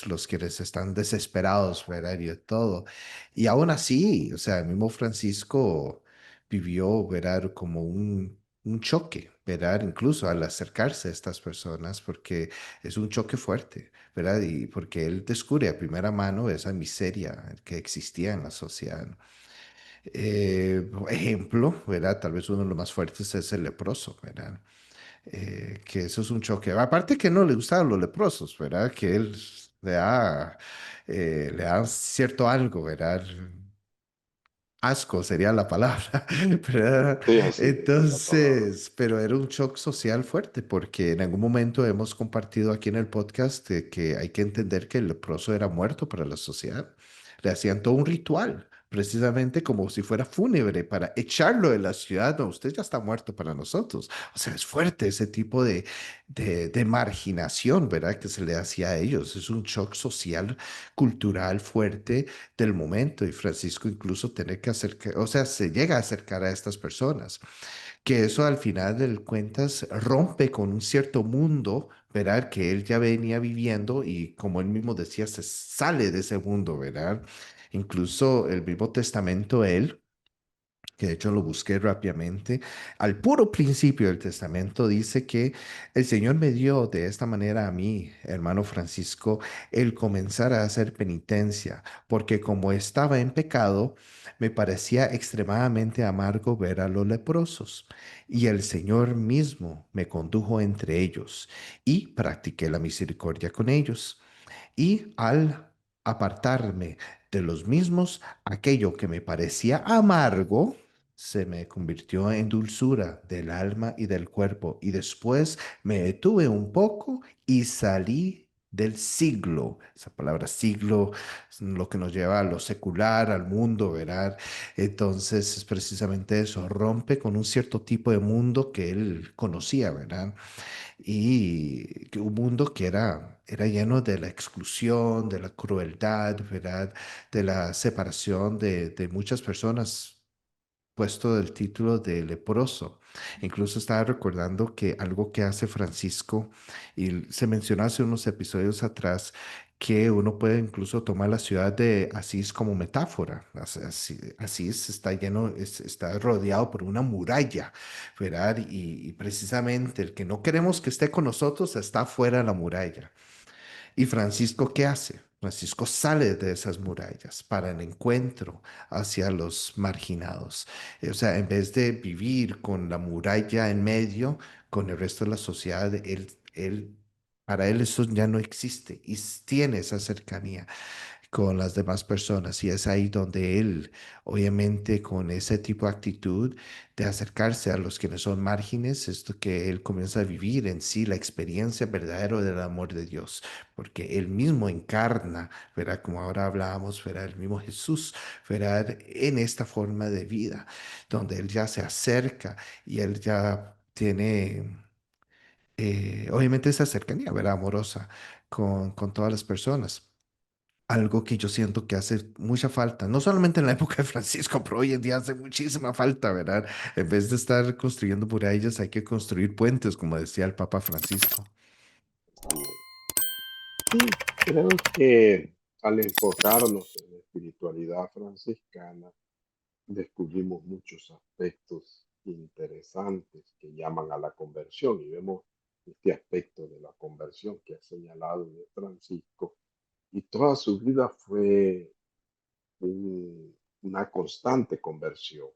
los que están desesperados, ¿verdad? Y de todo. Y aún así, o sea, el mismo Francisco vivió, ¿verdad? Como un choque, ¿verdad? Incluso al acercarse a estas personas, porque es un choque fuerte, ¿verdad? Y porque él descubre a primera mano esa miseria que existía en la sociedad. Ejemplo, ¿verdad? Tal vez uno de los más fuertes es el leproso, ¿verdad? Que eso es un choque. Aparte que no le gustaban los leprosos, ¿verdad? Que él le da cierto algo, ¿verdad? Asco sería la palabra, ¿verdad? Sí, así es la palabra. Entonces, pero era un shock social fuerte porque en algún momento hemos compartido aquí en el podcast de que hay que entender que el leproso era muerto para la sociedad. Le hacían todo un ritual, precisamente como si fuera fúnebre para echarlo de la ciudad. No, usted ya está muerto para nosotros. O sea, es fuerte ese tipo de marginación, ¿verdad? Que se le hacía a ellos. Es un shock social, cultural fuerte del momento y Francisco incluso tiene que acercar, o sea, se llega a acercar a estas personas, que eso al final del cuentas rompe con un cierto mundo, ¿verdad? Que él ya venía viviendo y como él mismo decía, se sale de ese mundo, ¿verdad? Incluso el mismo testamento, él que de hecho lo busqué rápidamente, al puro principio del testamento dice que el Señor me dio de esta manera a mí, hermano Francisco, el comenzar a hacer penitencia, porque como estaba en pecado, me parecía extremadamente amargo ver a los leprosos, y el Señor mismo me condujo entre ellos, y practiqué la misericordia con ellos. Y al apartarme de los mismos, aquello que me parecía amargo se me convirtió en dulzura del alma y del cuerpo. Y después me detuve un poco y salí del siglo. Esa palabra siglo es lo que nos lleva a lo secular, al mundo, ¿verdad? Entonces es precisamente eso, rompe con un cierto tipo de mundo que él conocía, ¿verdad? Y que un mundo que era lleno de la exclusión, de la crueldad, ¿verdad? De la separación de muchas personas, puesto el título de leproso. Incluso estaba recordando que algo que hace Francisco, y se mencionó hace unos episodios atrás, que uno puede incluso tomar la ciudad de Asís como metáfora. Asís está lleno, está rodeado por una muralla, ¿verdad? Y precisamente el que no queremos que esté con nosotros está fuera de la muralla. ¿Y Francisco qué hace? Francisco sale de esas murallas para el encuentro hacia los marginados. O sea, en vez de vivir con la muralla en medio, con el resto de la sociedad, para él eso ya no existe y tiene esa cercanía con las demás personas. Y es ahí donde él, obviamente, con ese tipo de actitud de acercarse a los que no son márgenes, esto que él comienza a vivir en sí la experiencia verdadera del amor de Dios, porque él mismo encarna, ¿verdad? Como ahora hablábamos, ¿verdad? El mismo Jesús, ¿verdad? En esta forma de vida, donde él ya se acerca y él ya tiene obviamente esa cercanía, ¿verdad? Amorosa con todas las personas. Algo que yo siento que hace mucha falta, no solamente en la época de Francisco, pero hoy en día hace muchísima falta, ¿verdad? En vez de estar construyendo murallas, hay que construir puentes, como decía el Papa Francisco. Así es. Sí, creo que al enfocarnos en la espiritualidad franciscana, descubrimos muchos aspectos interesantes que llaman a la conversión y vemos este aspecto de la conversión que ha señalado de Francisco y toda su vida fue una constante conversión.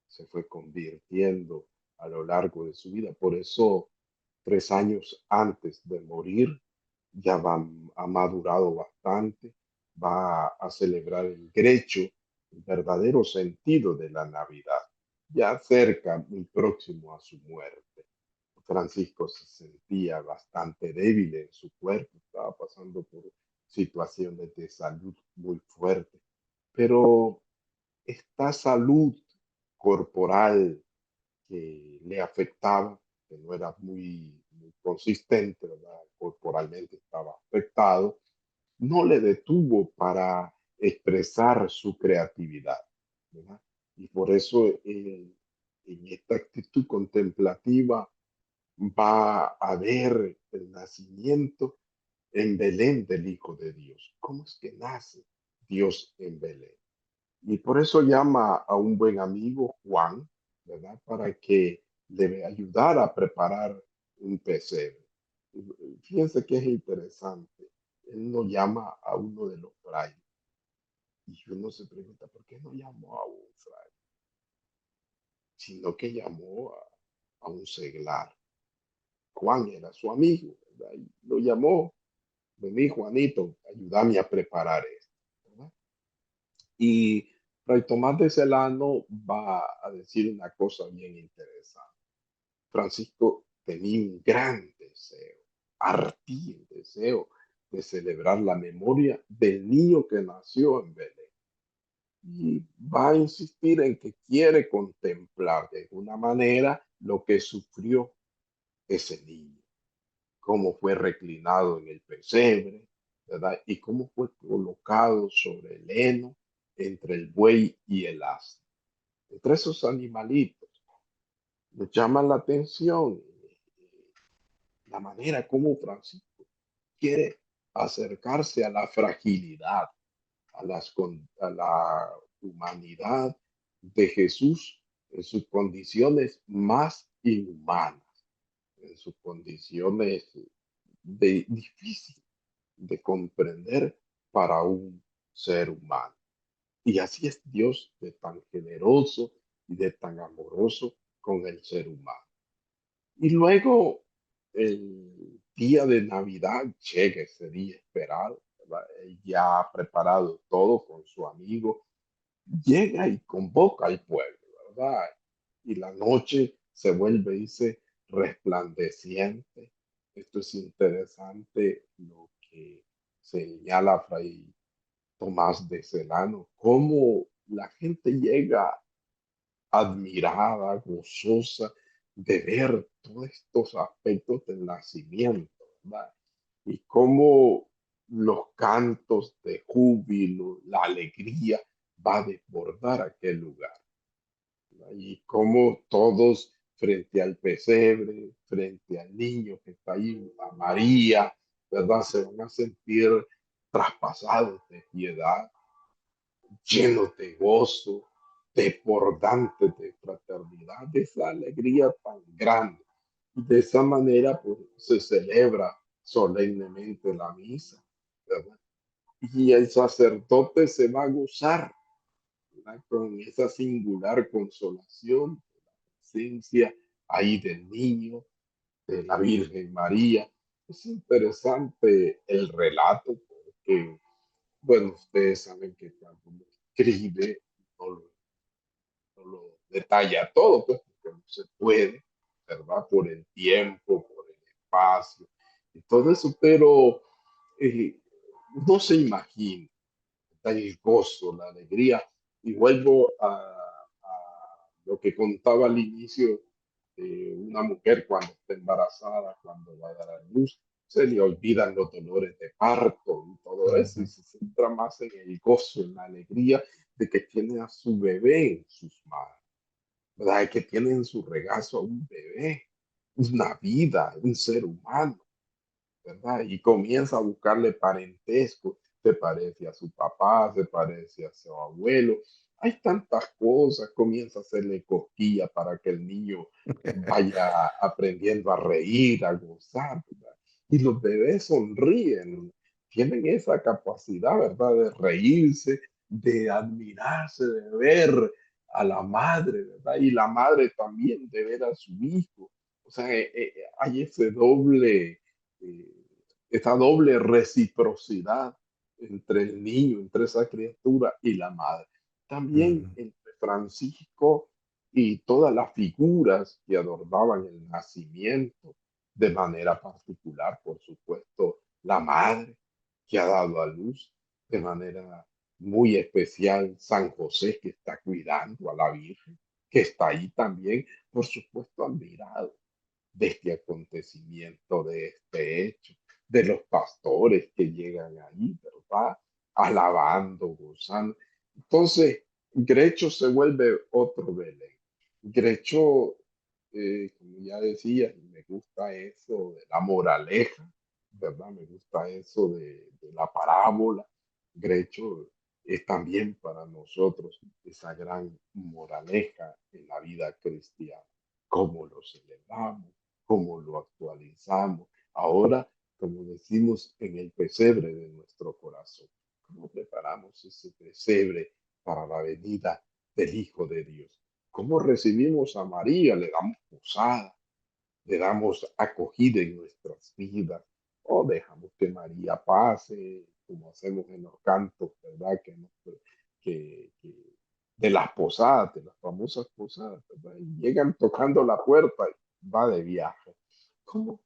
Se fue convirtiendo a lo largo de su vida. Por eso, 3 años antes de morir, ya ha madurado bastante, va a celebrar el Grecho, el verdadero sentido de la Navidad, ya cerca, muy próximo a su muerte. Francisco se sentía bastante débil en su cuerpo, estaba pasando por situaciones de salud muy fuertes, pero esta salud corporal que le afectaba, que no era muy consistente, ¿verdad? Corporalmente estaba afectado, no le detuvo para expresar su creatividad, ¿verdad? Y por eso en esta actitud contemplativa va a ver el nacimiento en Belén del Hijo de Dios. ¿Cómo es que nace Dios en Belén? Y por eso llama a un buen amigo, Juan, ¿verdad? Para que le ayudara a preparar un pesebre. Fíjense que es interesante. Él no llama a uno de los frailes. Y uno se pregunta, ¿por qué no llamó a un fraile? Sino que llamó a un seglar. Juan era su amigo, ¿verdad? Y lo llamó, vení Juanito, ayúdame a preparar esto, ¿verdad? Y Fray Tomás de Celano va a decir una cosa bien interesante. Francisco tenía un gran deseo, ardía deseo de celebrar la memoria del niño que nació en Belén. Y va a insistir en que quiere contemplar de alguna manera lo que sufrió ese niño, cómo fue reclinado en el pesebre, ¿verdad? Y cómo fue colocado sobre el heno entre el buey y el asno. Entre esos animalitos nos llama la atención la manera como Francisco quiere acercarse a la fragilidad, a la humanidad de Jesús en sus condiciones más inhumanas, en sus condiciones de difícil de comprender para un ser humano. Y así es Dios de tan generoso y de tan amoroso con el ser humano. Y luego el día de Navidad llega ese día esperado, ¿verdad? Él ya ha preparado todo con su amigo, llega y convoca al pueblo, ¿verdad? Y la noche se vuelve, dice, resplandeciente. Esto es interesante lo que señala Fray Tomás de Celano, cómo la gente llega admirada, gozosa de ver todos estos aspectos del nacimiento, ¿verdad? Y cómo los cantos de júbilo, la alegría va a desbordar aquel lugar, ¿verdad? Y cómo todos frente al pesebre, frente al niño que está ahí, a María, ¿verdad? Se van a sentir traspasados de piedad, llenos de gozo, desbordantes de fraternidad, de esa alegría tan grande. De esa manera, pues, se celebra solemnemente la misa, ¿verdad? Y el sacerdote se va a gozar, ¿verdad? Con esa singular consolación, la presencia ahí del niño, de la Virgen María. Es interesante el relato porque, bueno, ustedes saben que cuando uno escribe, no lo no lo detalla todo, pues, porque no se puede, ¿verdad? Por el tiempo, por el espacio y todo eso, pero eh, no se imagina el gozo, la alegría. Y vuelvo a lo que contaba al inicio una mujer cuando está embarazada, cuando va a dar a luz, se le olvidan los dolores de parto y todo eso, y Ujú. se centra más en el gozo, en la alegría de que tiene a su bebé en sus manos, ¿verdad? Que tiene en su regazo a un bebé, una vida, un ser humano, ¿verdad? Y comienza a buscarle parentesco, se parece a su papá, se parece a su abuelo. Hay tantas cosas, comienza a hacerle cosquillas para que el niño vaya aprendiendo a reír, a gozar, ¿verdad? Y los bebés sonríen, tienen esa capacidad, ¿verdad? De reírse, de admirarse, de ver a la madre, ¿verdad? Y la madre también de ver a su hijo. O sea, hay ese doble, eh, esa doble reciprocidad entre el niño, entre esa criatura y la madre. También Ujú. entre Francisco y todas las figuras que adornaban el nacimiento, de manera particular, por supuesto, la madre que ha dado a luz, de manera muy especial, San José que está cuidando a la Virgen, que está ahí también, por supuesto, admirado de este acontecimiento, de este hecho, de los pastores que llegan ahí, ¿verdad? Alabando, gozando. Entonces, Grecho se vuelve otro Belén. Grecho, como ya decía, me gusta eso de la moraleja, ¿verdad? Me gusta eso de la parábola. Grecho es también para nosotros esa gran moraleja en la vida cristiana. ¿Cómo lo celebramos? ¿Cómo lo actualizamos? Ahora, como decimos, en el pesebre de nuestro corazón. ¿Cómo preparamos ese pesebre para la venida del Hijo de Dios? ¿Cómo recibimos a María? Le damos posada, le damos acogida en nuestras vidas, o dejamos que María pase, como hacemos en los cantos, ¿verdad? Que de las posadas, de las famosas posadas, ¿verdad? Y llegan tocando la puerta y va de viaje. ¿Cómo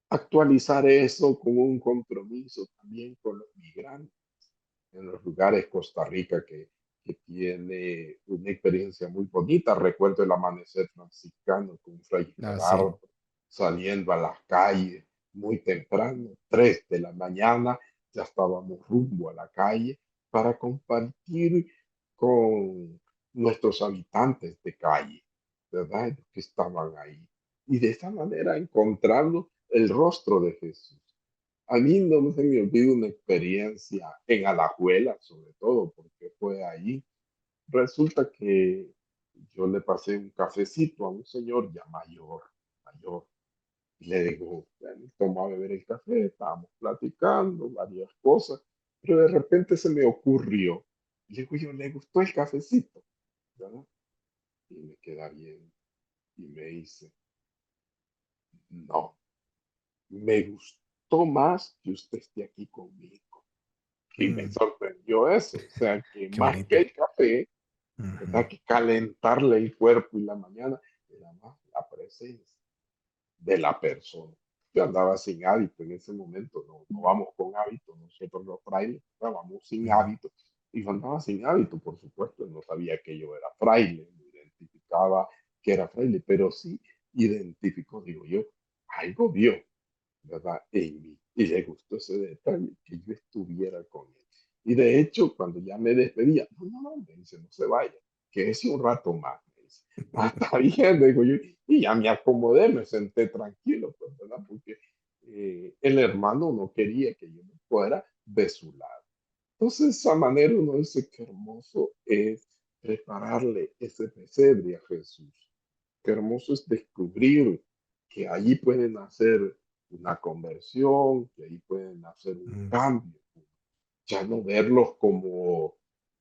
actualizar eso con un compromiso también con los migrantes en los lugares Costa Rica que tiene una experiencia muy bonita? Recuerdo el amanecer franciscano con Fray Ah, sí. Gerardo saliendo a las calles muy temprano, 3 de la mañana, ya estábamos rumbo a la calle para compartir con nuestros habitantes de calle, ¿verdad? Que estaban ahí. Y de esa manera encontrando el rostro de Jesús. A mí no se me olvida una experiencia en Alajuela, sobre todo, porque fue allí. Resulta que yo le pasé un cafecito a un señor ya mayor, mayor, y le digo, bueno, toma a beber el café, estábamos platicando varias cosas, pero de repente se me ocurrió, y le digo yo, ¿le gustó el cafecito? ¿Verdad? Y me queda bien, y me dice, no, me gustó más que usted esté aquí conmigo. Y me Mm, sorprendió eso, o sea, que qué más que bonito. el café, Ujú. ¿verdad? Que calentarle el cuerpo y la mañana, era más la presencia de la persona. Yo andaba sin hábito en ese momento, no vamos con hábito, nosotros los frailes vamos sin Ujú. hábito, y yo andaba sin hábito, por supuesto, no sabía que yo era fraile, no identificaba que era fraile, pero sí identificó, digo yo, algo vio, ¿verdad? En mí. Y le gustó ese detalle, que yo estuviera con él. Y de hecho, cuando ya me despedía, no, me dice, no se vaya, quédese un rato más, me dice. Hasta bien, digo yo, y ya me acomodé, me senté tranquilo, pues, ¿verdad? Porque el hermano no quería que yo me fuera de su lado. Entonces, de esa manera uno dice que hermoso es prepararle ese pesebre a Jesús. Qué hermoso es descubrir que allí pueden hacer una conversión, que ahí pueden hacer un Mm, cambio, ya no verlos como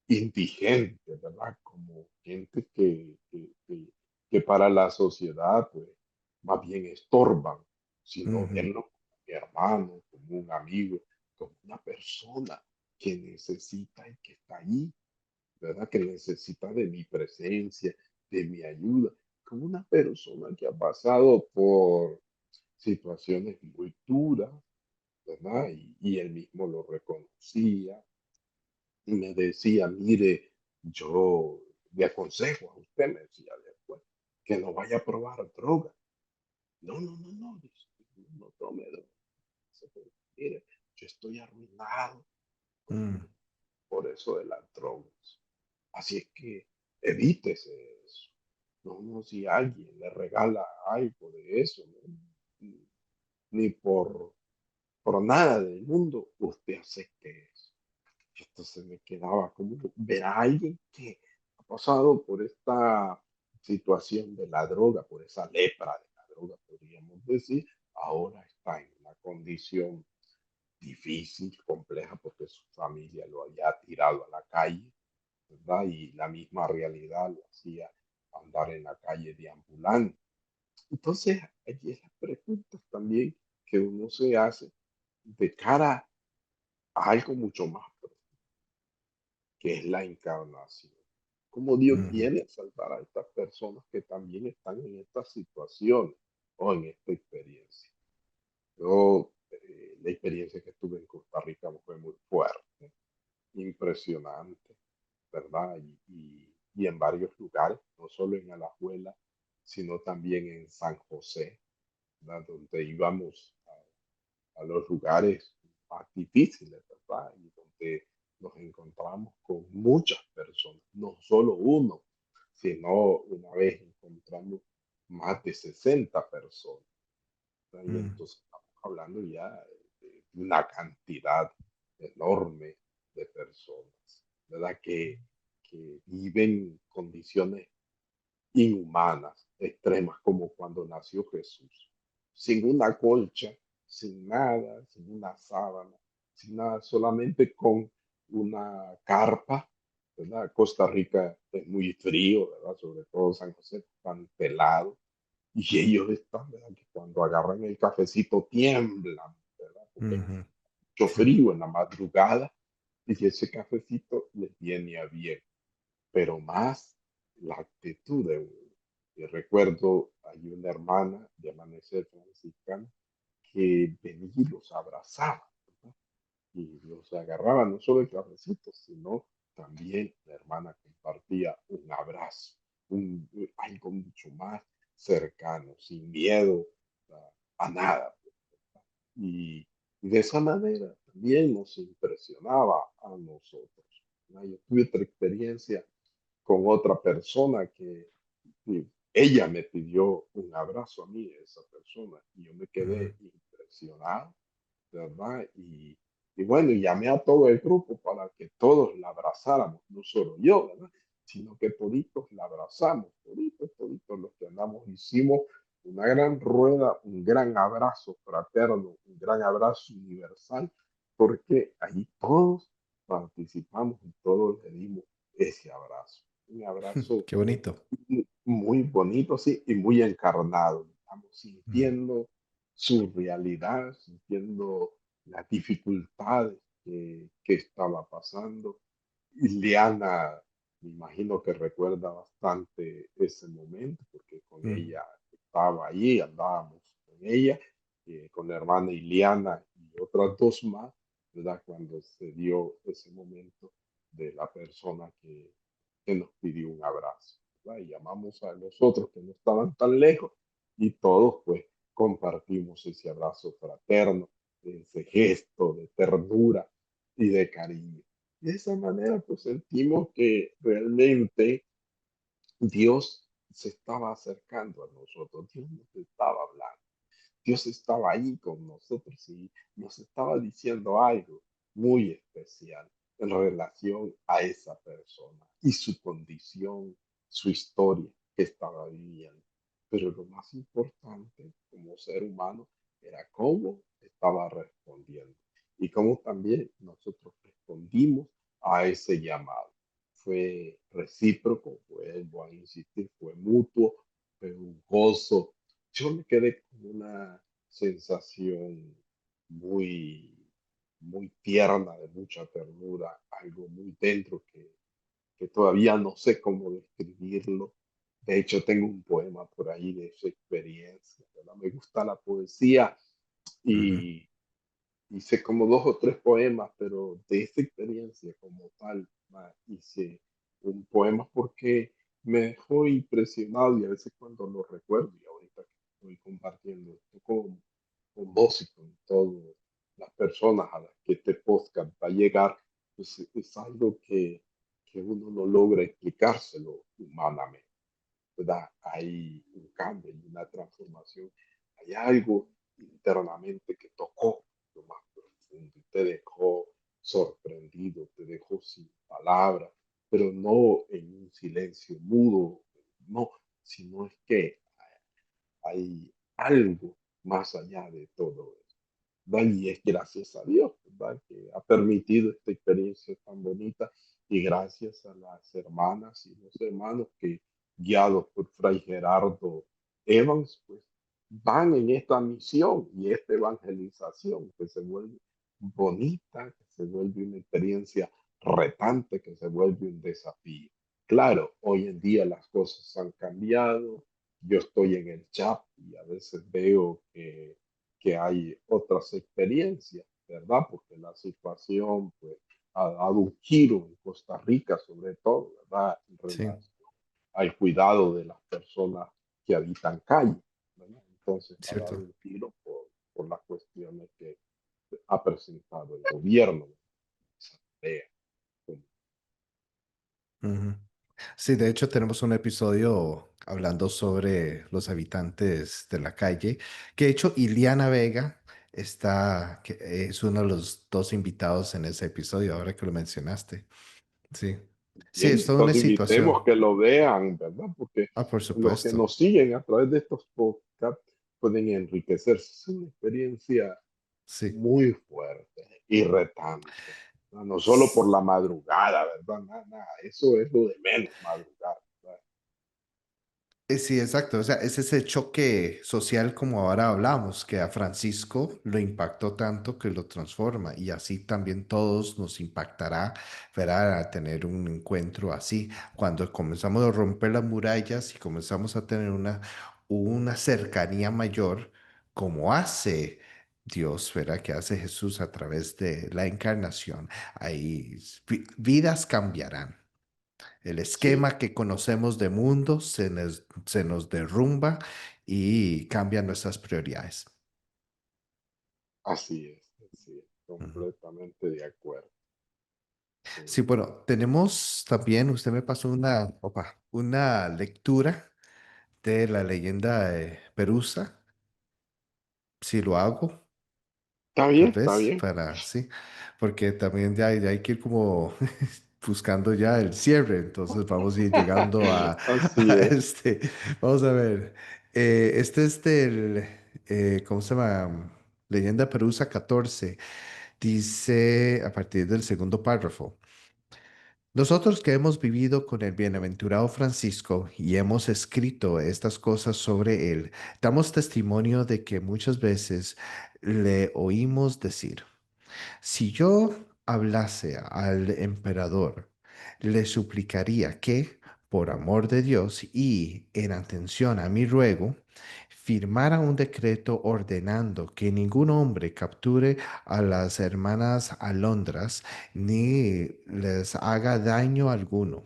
indigentes, ¿verdad? Como gente que para la sociedad, pues, más bien estorban, sino ujú, verlos como mi hermano, como un amigo, como una persona que necesita y que está ahí, ¿verdad? Que necesita de mi presencia, de mi ayuda, como una persona que ha pasado por situaciones muy duras, ¿verdad? Y él mismo lo reconocía y me decía, mire, yo le aconsejo a usted, me decía después, que no vaya a probar droga. No, no, no, no, dice, no tome droga. Mire, yo estoy arruinado mm, por eso de las drogas. Así es que evítese eso. No, no, si alguien le regala algo de eso, ¿no? Ni por nada del mundo, usted acepte eso. Entonces me quedaba como ver a alguien que ha pasado por esta situación de la droga, por esa lepra de la droga, podríamos decir, ahora está en una condición difícil, compleja, porque su familia lo había tirado a la calle, ¿verdad? Y la misma realidad lo hacía andar en la calle deambulando. Entonces, allí es las preguntas también que uno se hace de cara a algo mucho más que es la encarnación. Cómo Dios mm, viene a salvar a estas personas que también están en esta situación o en esta experiencia. Yo, la experiencia que tuve en Costa Rica fue muy fuerte, impresionante, ¿verdad? Y en varios lugares, no solo en Alajuela, sino también en San José, ¿verdad? Donde íbamos a los lugares más difíciles, ¿verdad? Y donde nos encontramos con muchas personas, no solo uno, sino una vez encontramos más de 60 personas, ¿verdad? Y mm, entonces estamos hablando ya de una cantidad enorme de personas, ¿verdad? Que viven condiciones inhumanas, extremas, como cuando nació Jesús, sin una colcha, sin nada, sin una sábana, sin nada, solamente con una carpa, ¿verdad? Costa Rica es muy frío, ¿verdad? Sobre todo San José, tan pelado, y ellos están, ¿verdad? Que cuando agarran el cafecito tiemblan, ¿verdad? Porque ujú, mucho sí, frío en la madrugada, y ese cafecito les viene a bien, pero más la actitud de uno. Y recuerdo, hay una hermana de Amanecer Franciscana que venía y los abrazaba, ¿verdad? Y los agarraba no solo el cafecito, sino también la hermana compartía un abrazo, algo mucho más cercano, sin miedo a nada. Y de esa manera también nos impresionaba a nosotros, ¿no? Yo tuve otra experiencia con otra persona que y ella me pidió un abrazo a mí, esa persona, y yo me ujú, quedé impresionado, ¿verdad? Y bueno, y llamé a todo el grupo para que todos la abrazáramos, no solo yo, ¿verdad? Sino que toditos la abrazamos, toditos, toditos los que andamos, hicimos una gran rueda, un gran abrazo fraterno, un gran abrazo universal, porque allí todos participamos y todos le dimos ese abrazo. Un abrazo qué bonito. muy bonito, sí, y muy encarnado. Estamos Mm, sintiendo su realidad, sintiendo las dificultades que estaba pasando. Y Liana, me imagino que recuerda bastante ese momento, porque con mm, ella estaba allí, andábamos con ella, con la hermana Iliana y otras dos más, ¿verdad? Cuando se dio ese momento de la persona que nos pidió un abrazo, ¿verdad? Y llamamos a los otros que no estaban tan lejos y todos pues compartimos ese abrazo fraterno, ese gesto de ternura y de cariño. De esa manera pues sentimos que realmente Dios se estaba acercando a nosotros, Dios nos estaba hablando. Dios estaba ahí con nosotros y nos estaba diciendo algo muy especial en relación a esa persona y su condición, su historia que estaba viviendo. Pero lo más importante como ser humano era cómo estaba respondiendo y cómo también nosotros respondimos a ese llamado. Fue recíproco, vuelvo a insistir, fue mutuo, fue un gozo. Yo me quedé con una sensación muy, muy tierna, de mucha ternura, algo muy dentro que todavía no sé cómo describirlo. De hecho, tengo un poema por ahí de esa experiencia, ¿verdad? Me gusta la poesía ujú, y hice como dos o tres poemas, pero de esa experiencia como tal, hice un poema porque me dejó impresionado y a veces cuando lo recuerdo y ahorita que estoy compartiendo esto con vos y con todas las personas a las que este podcast va a llegar, pues es algo que uno no logra explicárselo humanamente, ¿verdad? Hay un cambio y una transformación, hay algo internamente que tocó lo más profundo y te dejó sorprendido, te dejó sin palabras, pero no en un silencio mudo, no, sino es que hay algo más allá de todo eso, ¿verdad? Y es gracias a Dios, ¿verdad? Que ha permitido esta experiencia tan bonita y gracias a las hermanas y los hermanos que, guiados por Fray Gerardo Evans, pues van en esta misión y esta evangelización que se vuelve bonita, que se vuelve una experiencia retante, que se vuelve un desafío. Claro, hoy en día las cosas han cambiado. Yo estoy en el chat y a veces veo que hay otras experiencias, ¿verdad? Porque la situación pues, ha dado un giro en Costa Rica, sobre todo, ¿verdad? En Sí, relación al cuidado de las personas que habitan calle, ¿verdad? Entonces ha dado cierto. un giro por las cuestiones que ha presentado el gobierno. Esa tarea. Ujú. Sí, de hecho tenemos un episodio hablando sobre los habitantes de la calle, que de hecho Iliana Vega está, que es uno de los dos invitados en ese episodio, ahora que lo mencionaste. Sí, sí, Bien, es toda una entonces invitemos situación. que lo vean, ¿verdad? Porque Ah, por los que supuesto. nos siguen a través de estos podcasts pueden enriquecerse. Es una experiencia Sí. muy fuerte y retante, ¿no? No solo por la madrugada, ¿verdad? Nada, nada, eso es lo de menos madrugar, ¿verdad? Sí, exacto. O sea, es ese choque social como ahora hablamos, que a Francisco lo impactó tanto que lo transforma y así también todos nos impactará, ¿verdad? A tener un encuentro así. Cuando comenzamos a romper las murallas y comenzamos a tener una cercanía mayor, como hace Dios, ¿verdad? Que hace Jesús a través de la encarnación, ahí vidas cambiarán. El Sí, esquema que conocemos de mundo se nos derrumba y cambia nuestras prioridades. así es, Ujú. completamente de acuerdo. Sí. Sí, bueno, tenemos también, usted me pasó una lectura de la leyenda de Perusa, si lo hago. Tal Está vez bien, para, sí, porque también ya hay que ir como buscando ya el cierre, entonces vamos a ir llegando así a es. vamos a ver, este es del, ¿cómo se llama? Leyenda Perusa 14, dice a partir del segundo párrafo. Nosotros que hemos vivido con el bienaventurado Francisco y hemos escrito estas cosas sobre él, damos testimonio de que muchas veces le oímos decir, si yo hablase al emperador, le suplicaría que, por amor de Dios y en atención a mi ruego, firmara un decreto ordenando que ningún hombre capture a las hermanas alondras ni les haga daño alguno,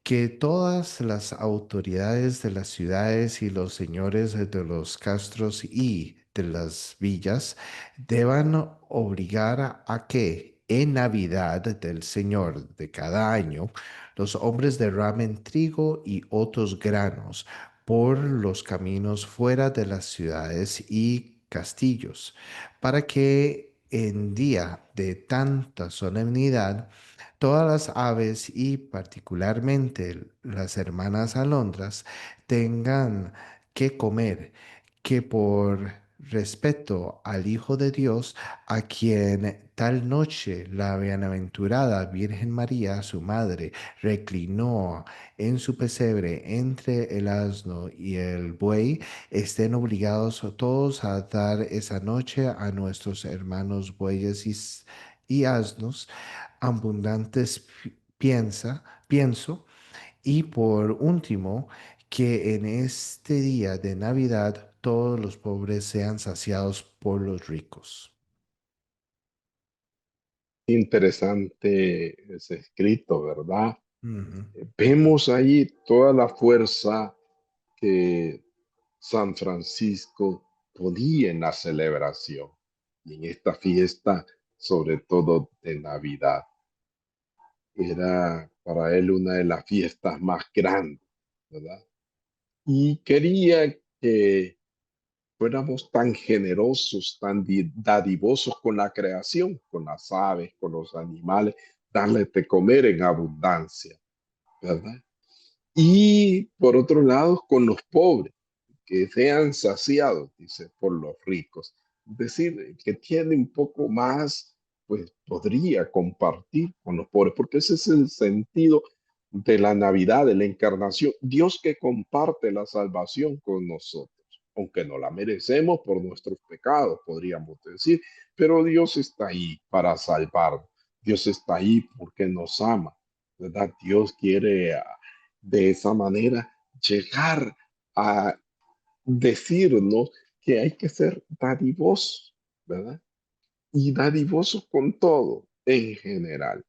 que todas las autoridades de las ciudades y los señores de los castros y de las villas deban obligar a que en Navidad del Señor de cada año los hombres derramen trigo y otros granos por los caminos fuera de las ciudades y castillos, para que en día de tanta solemnidad todas las aves y particularmente las hermanas alondras tengan que comer, que por respeto al Hijo de Dios, a quien tal noche la bienaventurada Virgen María, su madre, reclinó en su pesebre entre el asno y el buey, estén obligados todos a dar esa noche a nuestros hermanos bueyes y asnos abundantes pienso, y por último, que en este día de Navidad todos los pobres sean saciados por los ricos. Interesante ese escrito, ¿verdad? Ujú, Vemos ahí toda la fuerza que San Francisco ponía en la celebración y en esta fiesta, sobre todo de Navidad. Era para él una de las fiestas más grandes, ¿verdad? Y quería que fuéramos tan generosos, tan dadivosos con la creación, con las aves, con los animales, darles de comer en abundancia, ¿verdad? Y por otro lado, con los pobres, que sean saciados, dice, por los ricos. Es decir, el que tiene un poco más, pues podría compartir con los pobres, porque ese es el sentido de la Navidad, de la encarnación. Dios que comparte la salvación con nosotros, aunque no la merecemos por nuestros pecados, podríamos decir, pero Dios está ahí para salvarnos. Dios está ahí porque nos ama, ¿verdad? Dios quiere de esa manera llegar a decirnos que hay que ser dadivosos, ¿verdad? Y dadivosos con todo en general.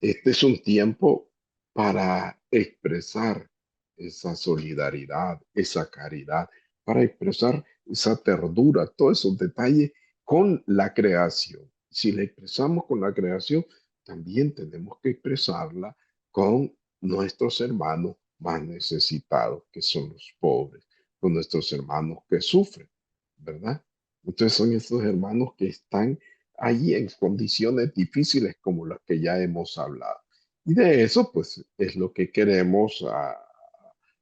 Este es un tiempo para expresar esa solidaridad, esa caridad, para expresar esa ternura, todos esos detalles con la creación. Si la expresamos con la creación, también tenemos que expresarla con nuestros hermanos más necesitados, que son los pobres, con nuestros hermanos que sufren, ¿verdad? Entonces son estos hermanos que están ahí en condiciones difíciles como las que ya hemos hablado. Y de eso, pues, es lo que queremos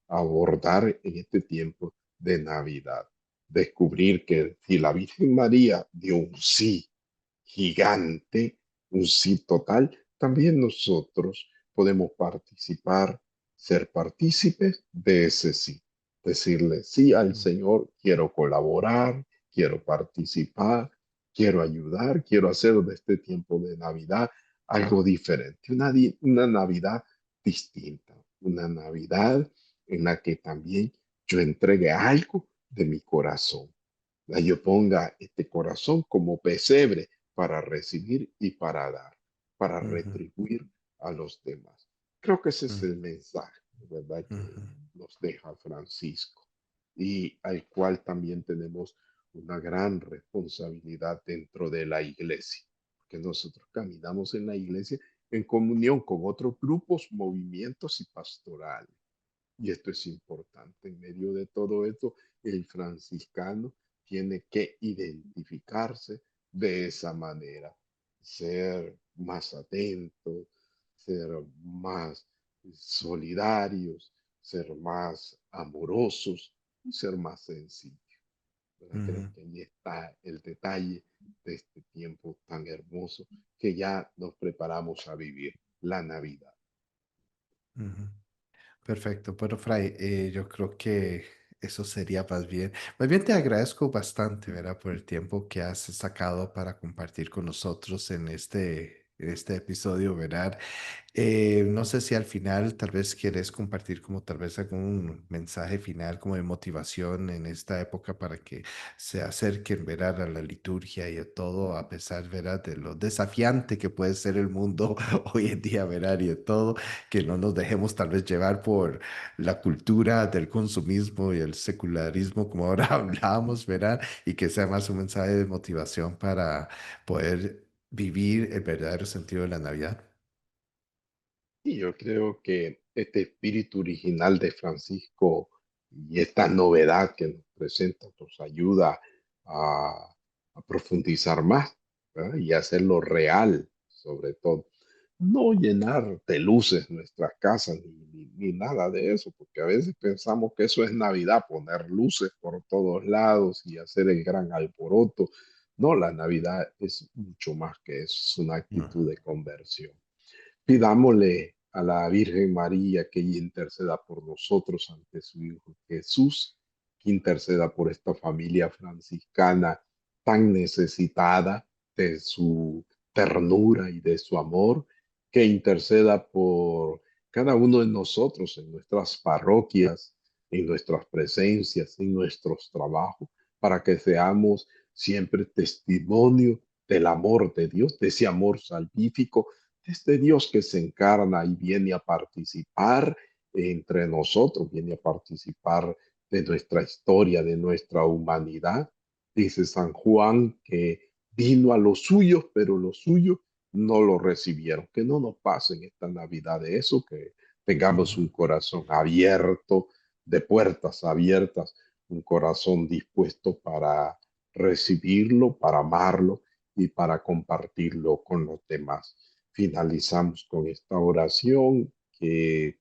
abordar en este tiempo de Navidad. Descubrir que si la Virgen María dio un sí gigante, un sí total, también nosotros podemos participar, ser partícipes de ese sí. Decirle sí al ujú, Señor, quiero colaborar, quiero participar, quiero ayudar, quiero hacer de este tiempo de Navidad algo diferente, una Navidad distinta, una Navidad en la que también yo entregue algo de mi corazón. Yo ponga este corazón como pesebre para recibir y para dar, para ujú, retribuir a los demás. Creo que ese es ujú, el mensaje, ¿verdad? Que ujú, nos deja Francisco y al cual también tenemos una gran responsabilidad dentro de la iglesia, porque nosotros caminamos en la iglesia en comunión con otros grupos, movimientos y pastorales. Y esto es importante. En medio de todo esto, el franciscano tiene que identificarse de esa manera, ser más atento, ser más solidarios, ser más amorosos y ser más sencillos. ¿Verdad? Creo ujú, que ahí está el detalle de este tiempo tan hermoso que ya nos preparamos a vivir, la Navidad. ujú. Perfecto, bueno, Fray, yo creo que eso sería más bien. Más bien te agradezco bastante, ¿verdad? Por el tiempo que has sacado para compartir con nosotros en este episodio, ¿verdad? No sé si al final tal vez quieres compartir como tal vez algún mensaje final como de motivación en esta época para que se acerquen, ¿verdad? A la liturgia y a todo, a pesar, ¿verdad? De lo desafiante que puede ser el mundo hoy en día, ¿verdad? Y de todo, que no nos dejemos tal vez llevar por la cultura del consumismo y el secularismo, como ahora hablábamos, ¿verdad? Y que sea más un mensaje de motivación para poder vivir el verdadero sentido de la Navidad. Y yo creo que este espíritu original de Francisco y esta novedad que nos presenta nos ayuda a profundizar más, ¿verdad? Y hacerlo real, sobre todo. No llenar de luces nuestras casas ni nada de eso, porque a veces pensamos que eso es Navidad, poner luces por todos lados y hacer el gran alboroto. No, la Navidad es mucho más que eso, es una actitud Ujú, de conversión. Pidámosle a la Virgen María que ella interceda por nosotros ante su Hijo Jesús, que interceda por esta familia franciscana tan necesitada de su ternura y de su amor, que interceda por cada uno de nosotros en nuestras parroquias, en nuestras presencias, en nuestros trabajos, para que seamos siempre testimonio del amor de Dios, de ese amor salvífico este Dios que se encarna y viene a participar entre nosotros, viene a participar de nuestra historia, de nuestra humanidad. Dice San Juan que vino a los suyos, pero los suyos no lo recibieron. Que no nos pase en esta Navidad de eso, que tengamos Ujú. un corazón abierto, de puertas abiertas, un corazón dispuesto para recibirlo, para amarlo y para compartirlo con los demás. Finalizamos con esta oración que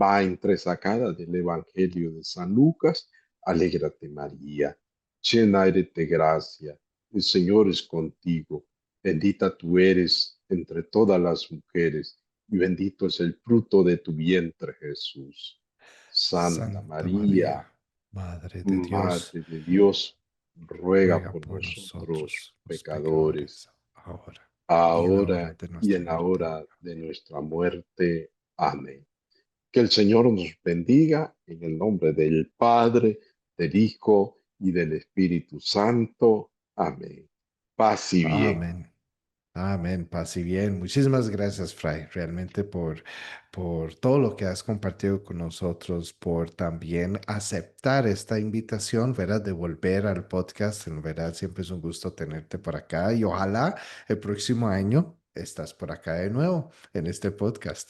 va entresacada del Evangelio de San Lucas. Alégrate María, llena eres de gracia, el Señor es contigo, bendita tú eres entre todas las mujeres y bendito es el fruto de tu vientre Jesús. Santa Santa María, María, Madre de Dios, Madre de Dios, ruega ruega por por nosotros nosotros los pecadores, pecadores, ahora y en la hora ahora de y nuestra en la muerte. hora de nuestra muerte. Amén. Que el Señor nos bendiga en el nombre del Padre, del Hijo y del Espíritu Santo. Amén. Paz y bien. Amén. Amén, paz y bien. Muchísimas gracias, Fray, realmente por todo lo que has compartido con nosotros, por también aceptar esta invitación, ¿verdad? De volver al podcast. En verdad, siempre es un gusto tenerte por acá y ojalá el próximo año estás por acá de nuevo en este podcast.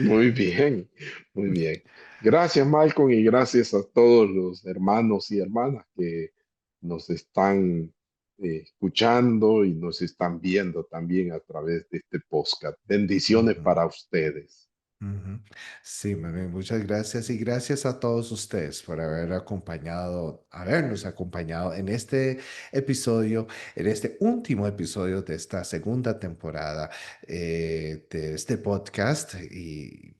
Muy bien, muy bien. Gracias, Malcolm, y gracias a todos los hermanos y hermanas que nos están escuchando y nos están viendo también a través de este podcast. Bendiciones Ujú. para ustedes. Ujú. Sí, mami, muchas gracias y gracias a todos ustedes por habernos acompañado en este episodio, en este último episodio de esta segunda temporada de este podcast.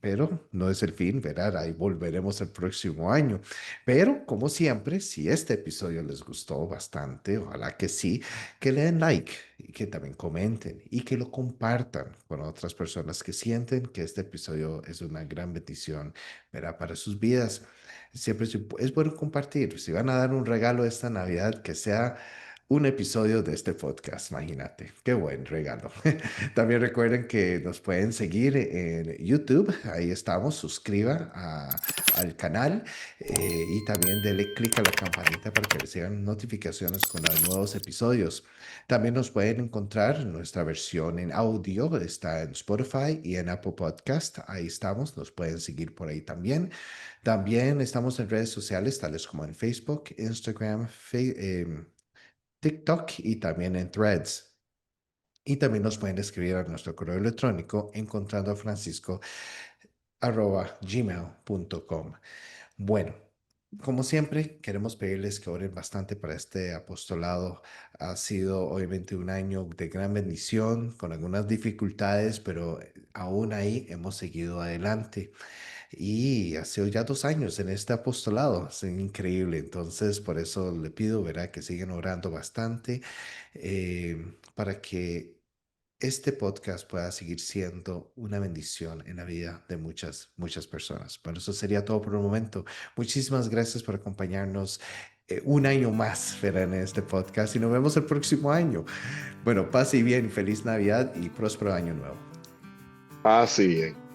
Pero no es el fin, ¿verdad? Ahí volveremos el próximo año. Pero como siempre, si este episodio les gustó bastante, ojalá que sí, que le den like y que también comenten y que lo compartan con otras personas que sienten que este episodio es una gran bendición, ¿verdad? Para sus vidas. Siempre es bueno compartir. Si van a dar un regalo esta Navidad, que sea un episodio de este podcast, imagínate. Qué buen regalo. También recuerden que nos pueden seguir en YouTube. Ahí estamos. Al canal y también dele clic a la campanita para que reciban notificaciones con los nuevos episodios. También nos pueden encontrar nuestra versión en audio, está en Spotify y en Apple Podcast. Ahí estamos, nos pueden seguir por ahí también. También estamos en redes sociales, tales como en Facebook, Instagram, TikTok y también en Threads. Y también nos pueden escribir a nuestro correo electrónico encontrando a Francisco @gmail.com. Bueno, como siempre, queremos pedirles que oren bastante para este apostolado. Ha sido obviamente un año de gran bendición, con algunas dificultades, pero aún ahí hemos seguido adelante. Y ha sido ya 2 años en este apostolado, es increíble. Entonces, por eso le pido, ¿verdad?, que sigan orando bastante para que este podcast pueda seguir siendo una bendición en la vida de muchas, muchas personas. Bueno, eso sería todo por el momento. Muchísimas gracias por acompañarnos un año más, ¿verdad?, en este podcast y nos vemos el próximo año. Bueno, pase bien, feliz Navidad y próspero año nuevo. Paz y bien.